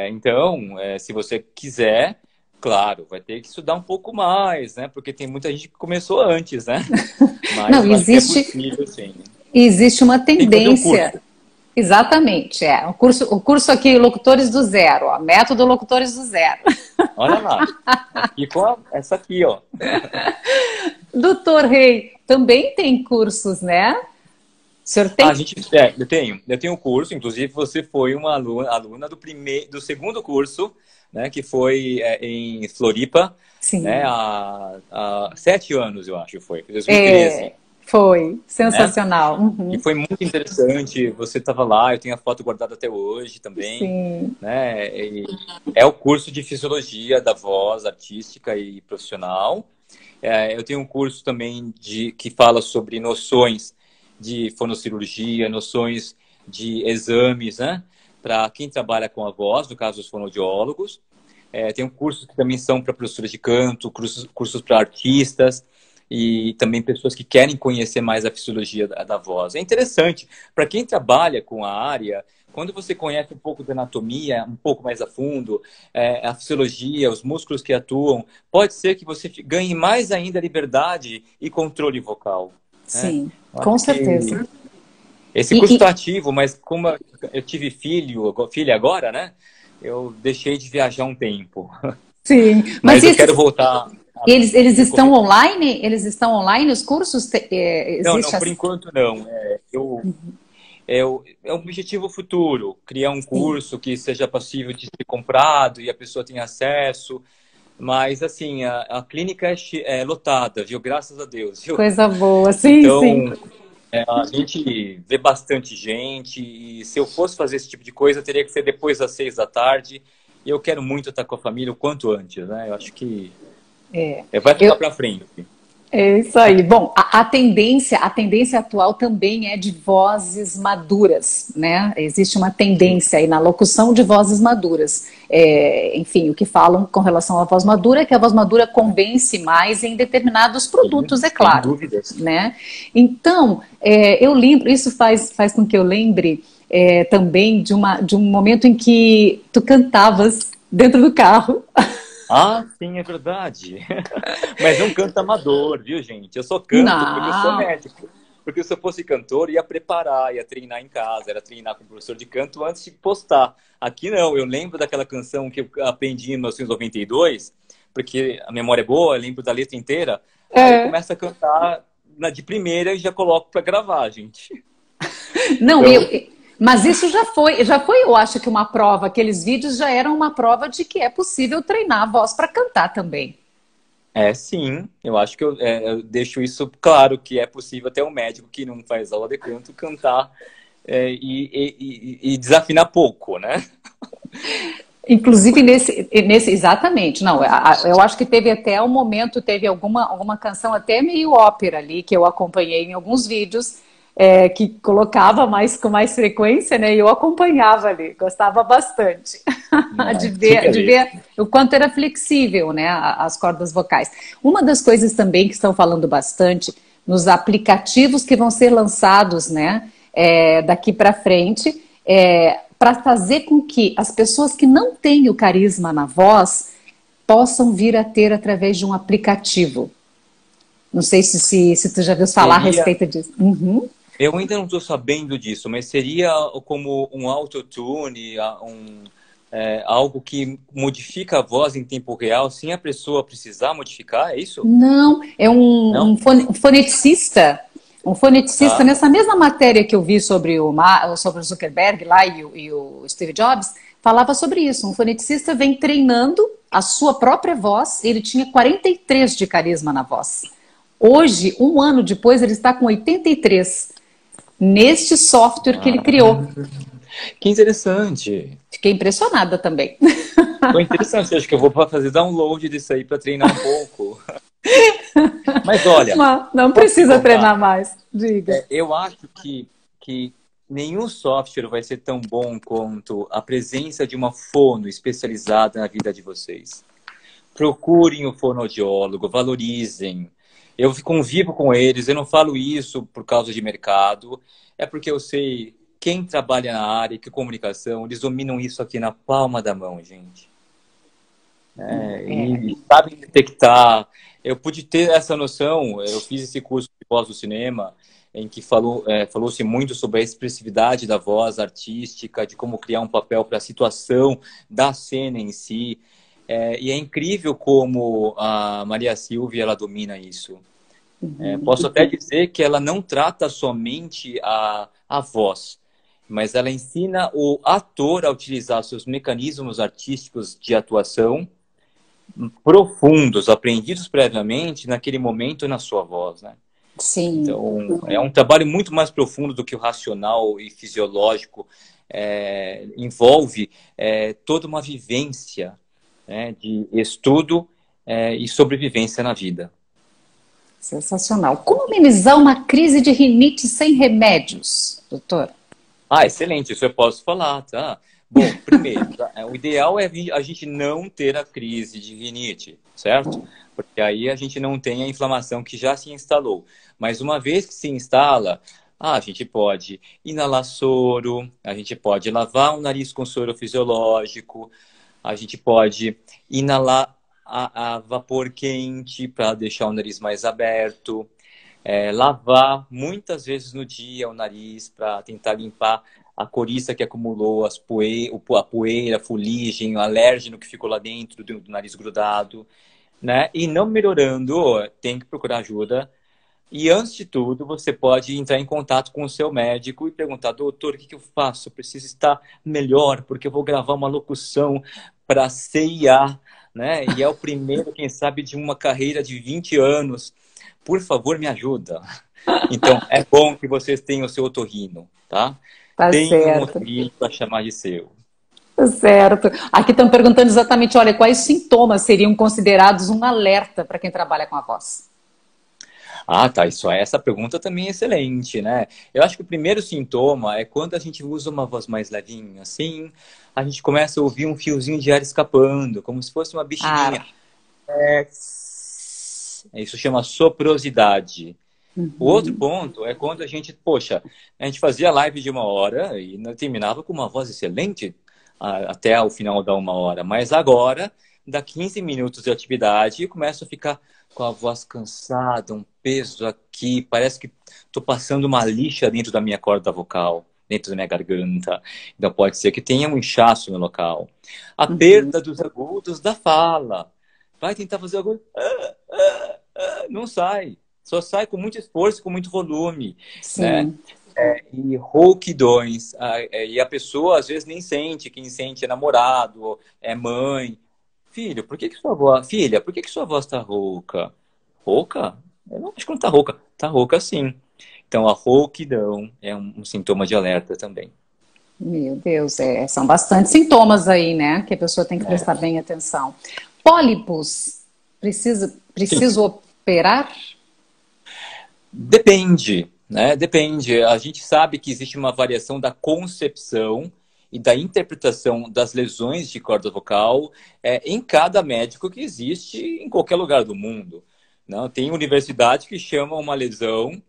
Então, se você quiser, claro, vai ter que estudar um pouco mais, né? Porque tem muita gente que começou antes, né? Mas não, existe, é possível, sim. Existe uma tendência. Exatamente, o curso aqui, Locutores do Zero, ó, método Locutores do Zero. Olha lá. Aqui com essa aqui, ó. Doutor Rei, também tem cursos, né? O senhor tem? Eu tenho um curso, inclusive você foi uma aluna do segundo curso, né, que foi em Floripa, Sim. né, há 7 anos, eu acho, foi 2013. Foi, Né? sensacional. Uhum. E foi muito interessante, você estava lá, eu tenho a foto guardada até hoje também, Sim. né? E é o curso de Fisiologia da Voz Artística e Profissional. Eu tenho um curso também que fala sobre noções de fonoccirurgia, noções de exames, né? Para quem trabalha com a voz, no caso dos fonoaudiólogos. Tem cursos que também são para professores de canto, cursos para artistas e também pessoas que querem conhecer mais a fisiologia da voz. É interessante, para quem trabalha com a área, quando você conhece um pouco da anatomia, um pouco mais a fundo, a fisiologia, os músculos que atuam, pode ser que você ganhe mais ainda liberdade e controle vocal. Né? Sim, Eu com acho certeza. que esse curso está ativo, mas como eu tive filha agora, né? Eu deixei de viajar um tempo. Sim, mas Mas eu quero voltar a eles estão percorrer. online? Eles estão online? Os cursos? Não, Existe por enquanto não. É um objetivo futuro, criar um Sim, curso que seja passível de ser comprado e a pessoa tenha acesso. Mas, assim, a clínica é lotada, viu? Graças a Deus, viu? coisa boa. Sim, sim. Então, a gente vê bastante gente e se eu fosse fazer esse tipo de coisa, teria que ser depois das 6 da tarde. E eu quero muito estar com a família o quanto antes, né? Eu acho que É. vai ficar Eu, para frente. É isso aí. Bom, a tendência atual também é de vozes maduras, né? Existe uma Sim, tendência aí na locução de vozes maduras. Enfim, o que falam com relação à voz madura é que a voz madura convence mais em determinados produtos, é sem claro, dúvidas. né? Então, eu lembro, isso faz com que eu lembre também de um momento em que tu cantavas dentro do carro. Ah, sim, é verdade. Mas não canto amador, viu, gente? Eu só canto porque eu sou Não. médico. Porque se eu fosse cantor, ia preparar, ia treinar em casa, era treinar com o professor de canto antes de postar. Aqui não, eu lembro daquela canção que eu aprendi em 1992, porque a memória é boa, eu lembro da letra inteira. Aí eu É. começo a cantar de primeira e já coloco para gravar, gente. Não, Então, mas isso já foi, eu acho que uma prova, aqueles vídeos já eram uma prova de que é possível treinar a voz para cantar também. sim, eu acho que eu deixo isso claro, que é possível até um médico que não faz aula de canto cantar e desafinar pouco, né? Inclusive exatamente, não, eu acho que teve até um momento, teve alguma canção até meio ópera ali, que eu acompanhei em alguns vídeos, que colocava com mais frequência, né, e eu acompanhava ali, gostava bastante de Que ver, de beleza. ver o quanto era flexível, né, as cordas vocais. Uma das coisas também que estão falando bastante nos aplicativos que vão ser lançados, né, daqui para frente, para fazer com que as pessoas que não têm o carisma na voz possam vir a ter através de um aplicativo. Não sei se tu já viu falar a Seria, respeito disso. Uhum. eu ainda não estou sabendo disso, mas seria como um autotune, algo que modifica a voz em tempo real sem a pessoa precisar modificar, é isso? Não, é um, Não? um foneticista. Um foneticista, Ah, nessa mesma matéria que eu vi sobre o Zuckerberg lá e o Steve Jobs, falava sobre isso. Um foneticista vem treinando a sua própria voz, ele tinha 43 de carisma na voz. Hoje, um ano depois, ele está com 83 neste software que ele criou. que interessante. Fiquei impressionada também. Foi interessante, acho que eu vou fazer download disso aí para treinar um pouco. Mas olha, Mas não posso te precisa contar? treinar mais, diga. Eu acho que nenhum software vai ser tão bom quanto a presença de uma fono especializada na vida de vocês. Procurem o fonoaudiólogo, valorizem. Eu convivo com eles, eu não falo isso por causa de mercado, é porque eu sei quem trabalha na área, que comunicação, eles dominam isso aqui na palma da mão, gente. É, E sabem detectar. Eu pude ter essa noção, eu fiz esse curso de voz do cinema, em que falou-se muito sobre a expressividade da voz artística, de como criar um papel para a situação da cena em si. E é incrível como a Maria Silvia ela domina isso. Posso até dizer que ela não trata somente a voz, mas ela ensina o ator a utilizar seus mecanismos artísticos de atuação profundos, aprendidos previamente naquele momento na sua voz, né? Sim. Então, é um trabalho muito mais profundo do que o racional e fisiológico. Envolve toda uma vivência, né, de estudo e sobrevivência na vida. Sensacional. Como amenizar uma crise de rinite sem remédios, doutor? Excelente, isso eu posso falar, tá? Bom, primeiro, o ideal é a gente não ter a crise de rinite, certo? Porque aí a gente não tem a inflamação que já se instalou. Mas uma vez que se instala, a gente pode inalar soro, a gente pode lavar o nariz com soro fisiológico, a gente pode inalar a vapor quente para deixar o nariz mais aberto, lavar muitas vezes no dia o nariz para tentar limpar a coriza que acumulou, a poeira, a fuligem, o alérgeno que ficou lá dentro do nariz grudado, né? E não melhorando, tem que procurar ajuda. E antes de tudo, você pode entrar em contato com o seu médico e perguntar: doutor, o que eu faço? Eu preciso estar melhor, porque eu vou gravar uma locução para a CIA, né? E é o primeiro, quem sabe, de uma carreira de 20 anos. Por favor, me ajuda. Então, é bom que vocês tenham o seu otorrino, tá? Tá Tenham um certo. otorrino para chamar de seu. Tá certo. Aqui estão perguntando exatamente, olha, quais sintomas seriam considerados um alerta para quem trabalha com a voz? Tá. Essa pergunta também é excelente, né? Eu acho que o primeiro sintoma é quando a gente usa uma voz mais levinha, assim, a gente começa a ouvir um fiozinho de ar escapando, como se fosse uma bexiginha. Isso chama soprosidade. O outro ponto é quando a gente fazia live de 1 hora e terminava com uma voz excelente até o final da 1 hora. Mas agora, dá 15 minutos de atividade e começo a ficar com a voz cansada, um peso aqui, parece que estou passando uma lixa dentro da minha corda vocal, dentro da minha garganta. Então pode ser que tenha um inchaço no local. A perda dos agudos da fala. Vai tentar fazer agudo, não sai. Só sai com muito esforço, com muito volume, né? E rouquidões. E a pessoa, às vezes, nem sente. Quem sente é namorado, é mãe. Filha, por que sua voz tá rouca? Rouca? Eu não acho que não tá rouca. Tá rouca, sim. Então, a rouquidão é um sintoma de alerta também. Meu Deus, são bastantes sintomas aí, né? Que a pessoa tem que prestar bem atenção. Pólipos, preciso operar? Depende, né? Depende. A gente sabe que existe uma variação da concepção e da interpretação das lesões de corda vocal em cada médico que existe em qualquer lugar do mundo. Não? Tem universidade que chama uma lesão,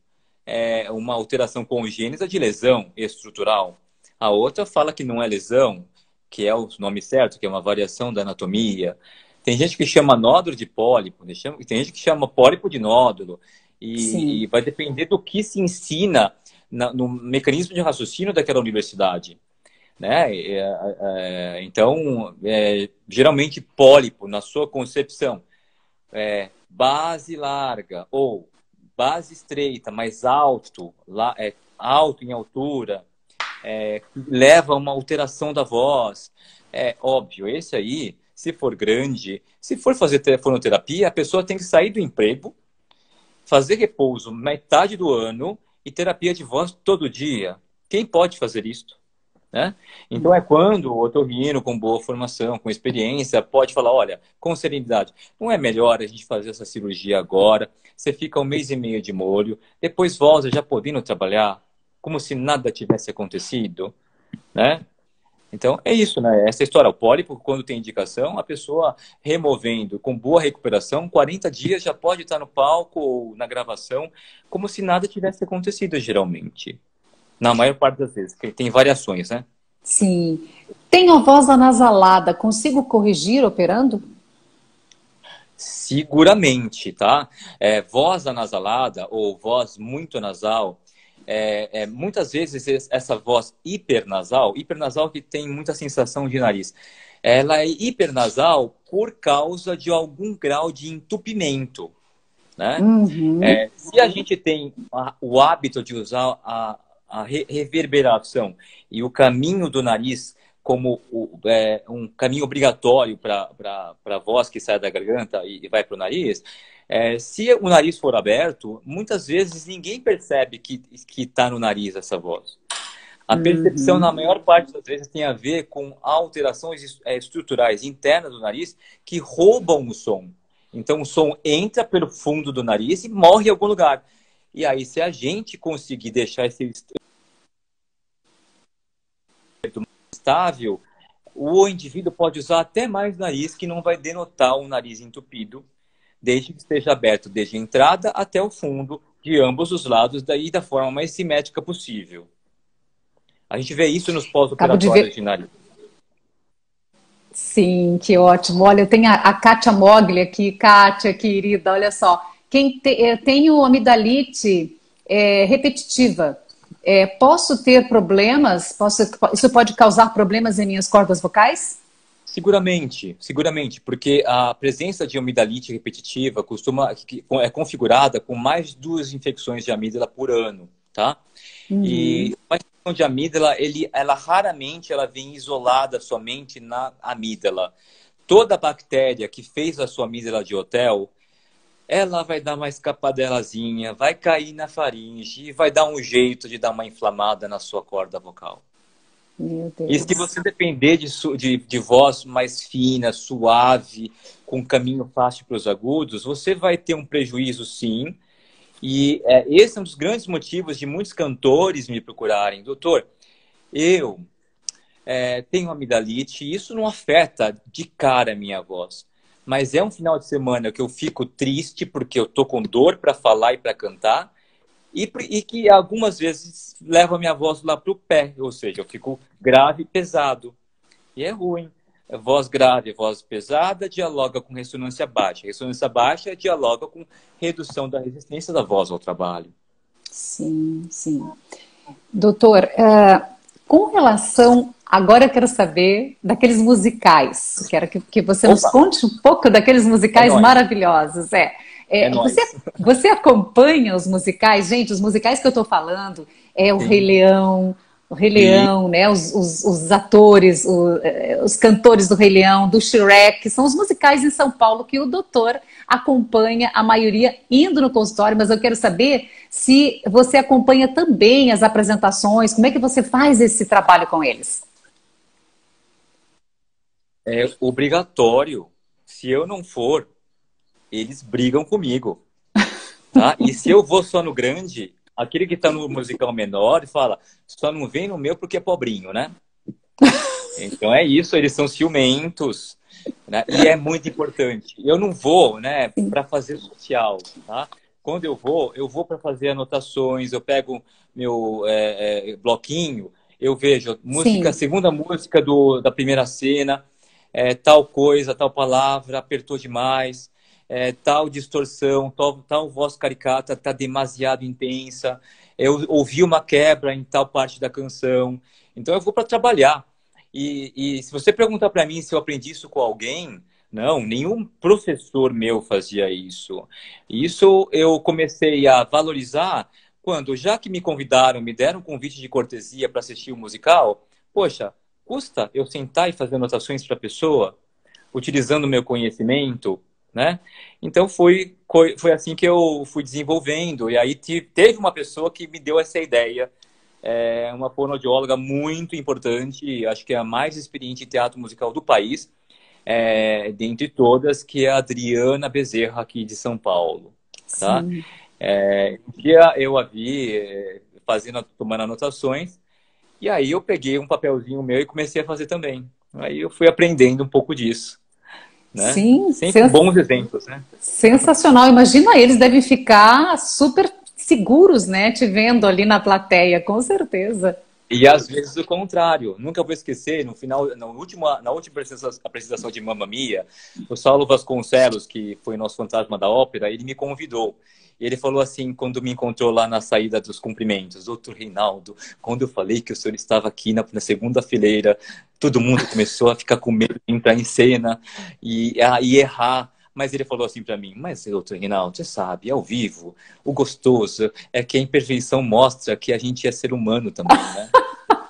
uma alteração congênita de lesão estrutural. A outra fala que não é lesão, que é o nome certo, que é uma variação da anatomia. Tem gente que chama nódulo de pólipo, tem gente que chama pólipo de nódulo. E vai depender do que se ensina no mecanismo de raciocínio daquela universidade, né? Então, geralmente pólipo, na sua concepção, base larga ou base estreita, mais alto, alto em altura, leva a uma alteração da voz. É óbvio, esse aí, se for grande, se for fazer fonoterapia, a pessoa tem que sair do emprego, fazer repouso metade do ano e terapia de voz todo dia. Quem pode fazer isso? Né? Então é quando o otorrino com boa formação, com experiência, pode falar, olha, com serenidade, não é melhor a gente fazer essa cirurgia agora, você fica 1 mês e meio de molho, depois volta já podendo trabalhar, como se nada tivesse acontecido, né? Então, é isso, né? Essa história, o pólipo, quando tem indicação, a pessoa removendo com boa recuperação, 40 dias já pode estar no palco ou na gravação, como se nada tivesse acontecido, geralmente. Na maior parte das vezes, porque tem variações, né? Sim. Tenho a voz anasalada, consigo corrigir operando? Seguramente, tá? Voz anasalada ou voz muito nasal muitas vezes essa voz hipernasal que tem muita sensação de nariz, ela é hipernasal por causa de algum grau de entupimento, né? Uhum. Se a gente tem o hábito de usar a reverberação e o caminho do nariz como um caminho obrigatório para a voz que sai da garganta e vai para o nariz, se o nariz for aberto, muitas vezes ninguém percebe que está no nariz essa voz. A percepção, na maior parte das vezes, tem a ver com alterações estruturais internas do nariz que roubam o som. Então, o som entra pelo fundo do nariz e morre em algum lugar. E aí, se a gente conseguir deixar esse estável, o indivíduo pode usar até mais nariz, que não vai denotar um nariz entupido, desde que esteja aberto desde a entrada até o fundo, de ambos os lados, daí da forma mais simétrica possível. A gente vê isso nos pós-operatórios de nariz. Sim, que ótimo. Olha, eu tenho a Kátia Mogli aqui. Kátia, querida, olha só. Eu tenho amidalite repetitiva. Posso ter problemas? Isso pode causar problemas em minhas cordas vocais? Seguramente, porque a presença de amidalite repetitiva é configurada com mais de 2 infecções de amígdala por ano, tá? E a infecção de amígdala, ela raramente vem isolada somente na amígdala. Toda bactéria que fez a sua amígdala de hotel, ela vai dar uma escapadelazinha, vai cair na faringe e vai dar um jeito de dar uma inflamada na sua corda vocal. Meu Deus. E se você depender de voz mais fina, suave, com caminho fácil para os agudos, você vai ter um prejuízo, sim. E esse é um dos grandes motivos de muitos cantores me procurarem. Doutor, eu tenho amidalite e isso não afeta de cara a minha voz. Mas é um final de semana que eu fico triste porque eu tô com dor para falar e para cantar. E que algumas vezes leva a minha voz lá para o pé, ou seja, eu fico grave e pesado. E é ruim. Voz grave, voz pesada, dialoga com ressonância baixa. Ressonância baixa dialoga com redução da resistência da voz ao trabalho. Sim, sim. Doutor, com relação... Agora eu quero saber daqueles musicais. Quero que você nos conte um pouco daqueles musicais maravilhosos. Você acompanha os musicais? Gente, os musicais que eu estou falando o Rei Leão, né? Os atores, os cantores do Rei Leão, do Shrek, são os musicais em São Paulo que o doutor acompanha, a maioria indo no consultório, mas eu quero saber se você acompanha também as apresentações, como é que você faz esse trabalho com eles? É obrigatório. Se eu não for, eles brigam comigo, tá? E se eu vou só no grande, aquele que tá no musical menor fala, só não vem no meu porque é pobrinho, né? Então é isso, eles são ciumentos, né? E é muito importante. Eu não vou, né, para fazer social, tá? Quando eu vou para fazer anotações, eu pego meu bloquinho, eu vejo música, segunda música da primeira cena, tal coisa, tal palavra, apertou demais. Tal distorção, tal voz caricata está demasiado intensa, eu ouvi uma quebra em tal parte da canção, então eu vou para trabalhar. E se você perguntar para mim se eu aprendi isso com alguém, não, nenhum professor meu fazia isso. Isso eu comecei a valorizar quando, já que me convidaram, me deram um convite de cortesia para assistir o musical, poxa, custa eu sentar e fazer anotações para a pessoa, utilizando o meu conhecimento, né? Então foi assim que eu fui desenvolvendo. E aí teve uma pessoa que me deu essa ideia, uma fonoaudióloga muito importante, acho que é a mais experiente em teatro musical do país, dentre todas, que é a Adriana Bezerra, aqui de São Paulo. Tá? Um dia eu a vi tomando anotações, e aí eu peguei um papelzinho meu e comecei a fazer também. Aí eu fui aprendendo um pouco disso. Né? Sim, sempre bons exemplos, né? Sensacional. Imagina, eles devem ficar super seguros, né? Te vendo ali na plateia, com certeza. E às vezes o contrário. Nunca vou esquecer, no final, na última apresentação de Mamma Mia, o Saulo Vasconcelos, que foi nosso fantasma da ópera, ele me convidou. E ele falou assim, quando me encontrou lá na saída dos cumprimentos: doutor Reinaldo, quando eu falei que o senhor estava aqui na segunda fileira, todo mundo começou a ficar com medo de entrar em cena e errar. Mas ele falou assim para mim: mas, doutor Reinaldo, você sabe, ao vivo, o gostoso é que a imperfeição mostra que a gente é ser humano também, né?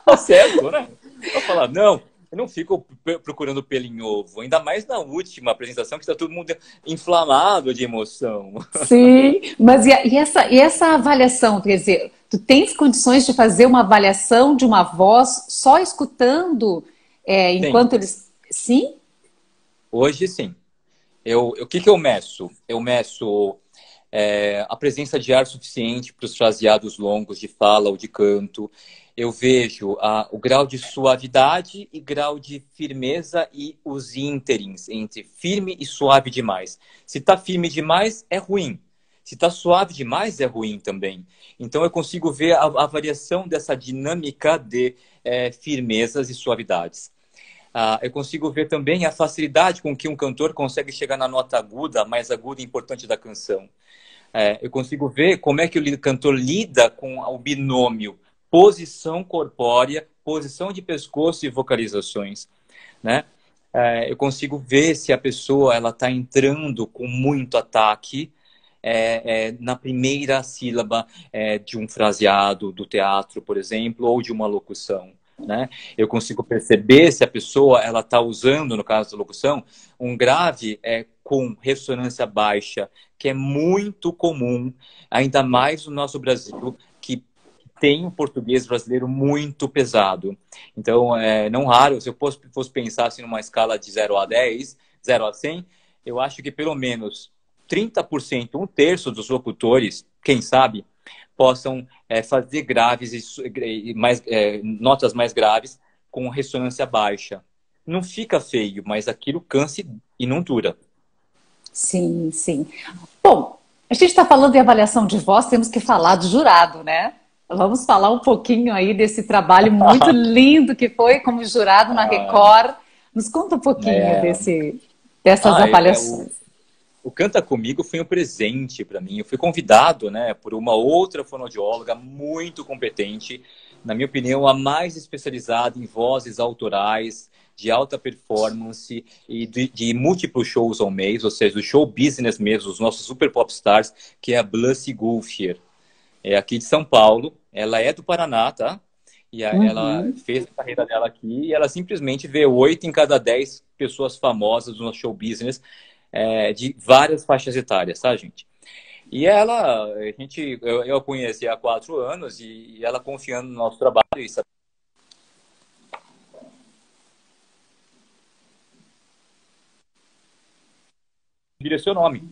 Tá certo, né? Eu falar, não, eu não fico procurando pelo em ovo, ainda mais na última apresentação, que está todo mundo inflamado de emoção. Sim, mas e essa avaliação, quer dizer, tu tens condições de fazer uma avaliação de uma voz só escutando Sim, enquanto eles... Sim? hoje sim. O que eu meço? Eu meço a presença de ar suficiente para os fraseados longos de fala ou de canto. Eu vejo o grau de suavidade e grau de firmeza e os ínterins entre firme e suave demais. Se está firme demais, é ruim. Se está suave demais, é ruim também. Então, eu consigo ver a variação dessa dinâmica de firmezas e suavidades. Eu consigo ver também a facilidade com que um cantor consegue chegar na nota aguda, a mais aguda e importante da canção. Eu consigo ver como é que o cantor lida com o binômio posição corpórea, posição de pescoço e vocalizações, né? Eu consigo ver se a pessoa ela está entrando com muito ataque na primeira sílaba de um fraseado do teatro, por exemplo, ou de uma locução. Né? Eu consigo perceber se a pessoa ela está usando, no caso da locução, um grave com ressonância baixa, que é muito comum, ainda mais no nosso Brasil, que tem um português brasileiro muito pesado. Então, não raro, se eu fosse pensar assim, numa escala de 0 a 10, 0 a 100, eu acho que pelo menos 30%, um terço dos locutores, quem sabe, possam fazer graves e notas mais graves com ressonância baixa. Não fica feio, mas aquilo cansa e não dura. Sim, sim. Bom, a gente está falando de avaliação de voz, temos que falar do jurado, né? Vamos falar um pouquinho aí desse trabalho muito lindo que foi como jurado na Ah, Record. Nos conta um pouquinho é, dessas avaliações. o Canta Comigo foi um presente para mim. Eu fui convidado, né, por uma outra fonoaudióloga muito competente, na minha opinião, a mais especializada em vozes autorais, de alta performance e de múltiplos shows ao mês, ou seja, o show business mesmo, os nossos super pop stars, que é a Blussy Goulfier. É aqui de São Paulo, ela é do Paraná, tá? E ela Uhum. fez a carreira dela aqui e ela simplesmente vê 8 em cada 10 pessoas famosas do nosso show business de várias faixas etárias, tá, gente? E eu a conheci há 4 anos e ela confiando no nosso trabalho e diria seu nome,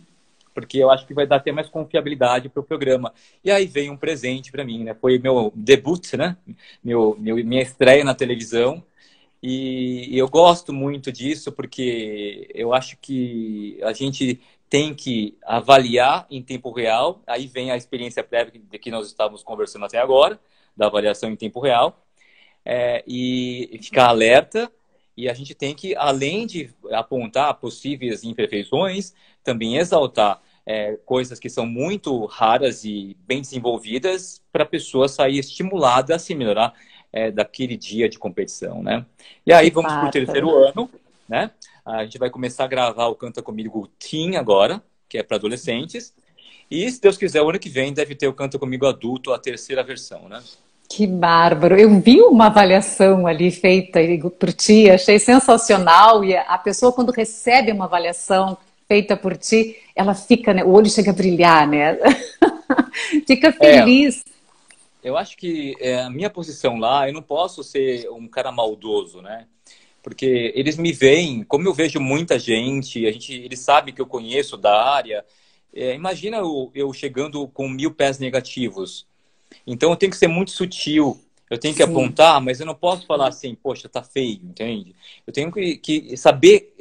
porque eu acho que vai dar até mais confiabilidade para o programa. E aí veio um presente para mim, né? Foi meu debut, né? Minha estreia na televisão. E eu gosto muito disso porque eu acho que a gente tem que avaliar em tempo real. Aí vem a experiência prévia de que nós estávamos conversando até agora, da avaliação em tempo real, e ficar alerta. E a gente tem que, além de apontar possíveis imperfeições, também exaltar coisas que são muito raras e bem desenvolvidas para a pessoa sair estimulada a se melhorar daquele dia de competição, né? E Que aí vamos para o bárbaro. terceiro ano, né? A gente vai começar a gravar o Canta Comigo Teen agora, que é para adolescentes. E, se Deus quiser, o ano que vem deve ter o Canta Comigo Adulto, a terceira versão, né? Que bárbaro. Eu vi uma avaliação ali feita por ti, achei sensacional. E a pessoa, quando recebe uma avaliação feita por ti, ela fica, né, o olho chega a brilhar, né? Fica É, feliz. eu acho que a minha posição lá, eu não posso ser um cara maldoso, né? Porque eles me veem, como eu vejo muita gente, eles sabem que eu conheço da área. Imagina eu chegando com 1.000 pés negativos. Então eu tenho que ser muito sutil. Eu tenho que Sim. apontar, mas eu não posso falar assim, poxa, tá feio, entende? Eu tenho que saber.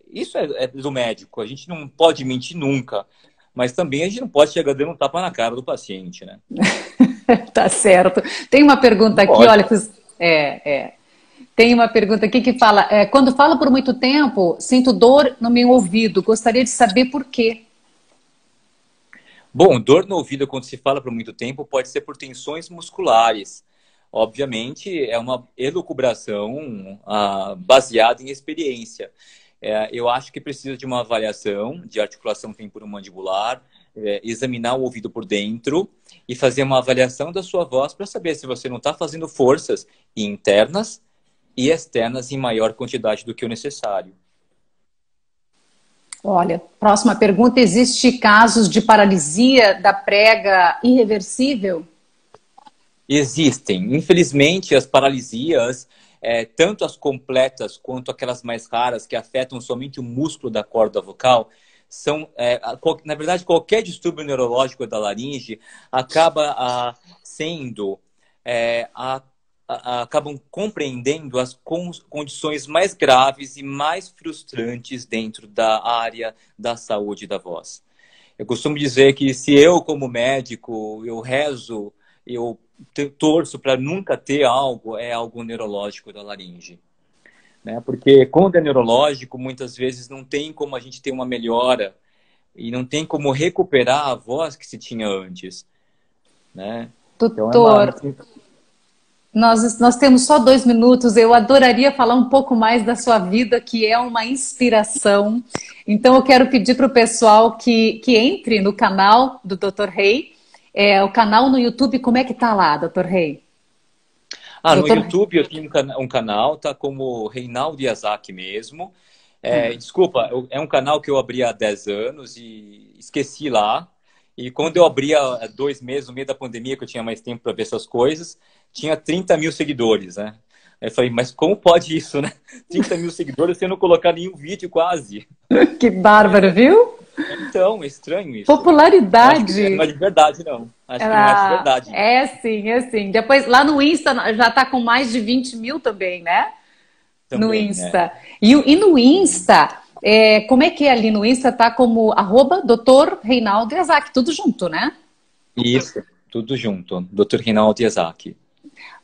Isso é do médico. A gente não pode mentir nunca. Mas também a gente não pode chegar dando um tapa na cara do paciente, né? Tá certo. Tem uma pergunta aqui, Pode. olha, tem uma pergunta aqui que fala, quando falo por muito tempo, sinto dor no meu ouvido, gostaria de saber por quê. Bom, dor no ouvido quando se fala por muito tempo pode ser por tensões musculares. Obviamente, é uma elucubração baseada em experiência. Eu acho que precisa de uma avaliação de articulação temporomandibular, examinar o ouvido por dentro e fazer uma avaliação da sua voz para saber se você não está fazendo forças internas e externas em maior quantidade do que o necessário. Olha, próxima pergunta, existe casos de paralisia da prega irreversível? Existem. Infelizmente, as paralisias, tanto as completas quanto aquelas mais raras que afetam somente o músculo da corda vocal, são, na verdade, qualquer distúrbio neurológico da laringe acaba sendo, acabam compreendendo as condições mais graves e mais frustrantes dentro da área da saúde da voz. Eu costumo dizer que se eu, como médico, eu rezo, eu torço para nunca ter algo neurológico da laringe. Né? Porque quando é neurológico, muitas vezes não tem como a gente ter uma melhora e não tem como recuperar a voz que se tinha antes. Né? Doutor, então nós temos só 2 minutos, eu adoraria falar um pouco mais da sua vida, que é uma inspiração. Então eu quero pedir para o pessoal que entre no canal do Dr. Rei, o canal no YouTube, como é que tá lá, Dr. Rei? No YouTube eu tenho um canal, tá como Reinaldo Yazaki mesmo. Desculpa, é um canal que eu abri há 10 anos e esqueci lá. E quando eu abri há 2 meses, no meio da pandemia, que eu tinha mais tempo para ver essas coisas, tinha 30 mil seguidores, né? Aí eu falei, mas como pode isso, né? 30 mil seguidores sem não colocar nenhum vídeo quase. Que bárbaro, viu? Então, é estranho isso. Popularidade. Não é de verdade, não. Acho que não é de verdade. É sim, é sim. Depois, lá no Insta, já tá com mais de 20 mil também, né? Também, no Insta. E no Insta, como é que é ali no Insta? Tá como @Dr. Reinaldo Yazaki, tudo junto, né? Isso, tudo junto. Dr. Reinaldo Yazaki.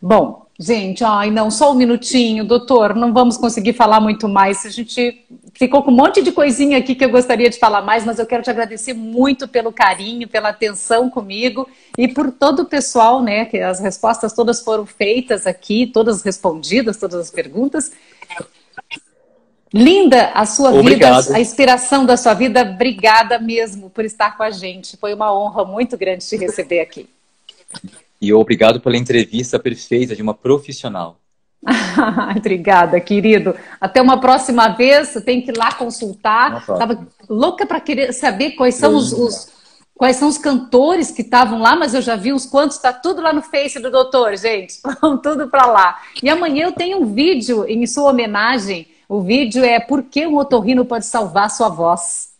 Bom, gente, não, só um minutinho, doutor, não vamos conseguir falar muito mais. A gente ficou com um monte de coisinha aqui que eu gostaria de falar mais, mas eu quero te agradecer muito pelo carinho, pela atenção comigo e por todo o pessoal, né, que as respostas todas foram feitas aqui, todas respondidas, todas as perguntas. Linda a sua Obrigado. vida, a inspiração da sua vida. Obrigada mesmo por estar com a gente. Foi uma honra muito grande te receber aqui. E obrigado pela entrevista perfeita de uma profissional. Obrigada, querido. Até uma próxima vez. Você tem que ir lá consultar. Estava louca para querer saber quais são quais são os cantores que estavam lá, mas eu já vi uns quantos. Está tudo lá no Face do doutor, gente. Vamos tudo para lá. E amanhã eu tenho um vídeo em sua homenagem. O vídeo é Por que um otorrino pode salvar sua voz.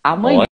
Amanhã.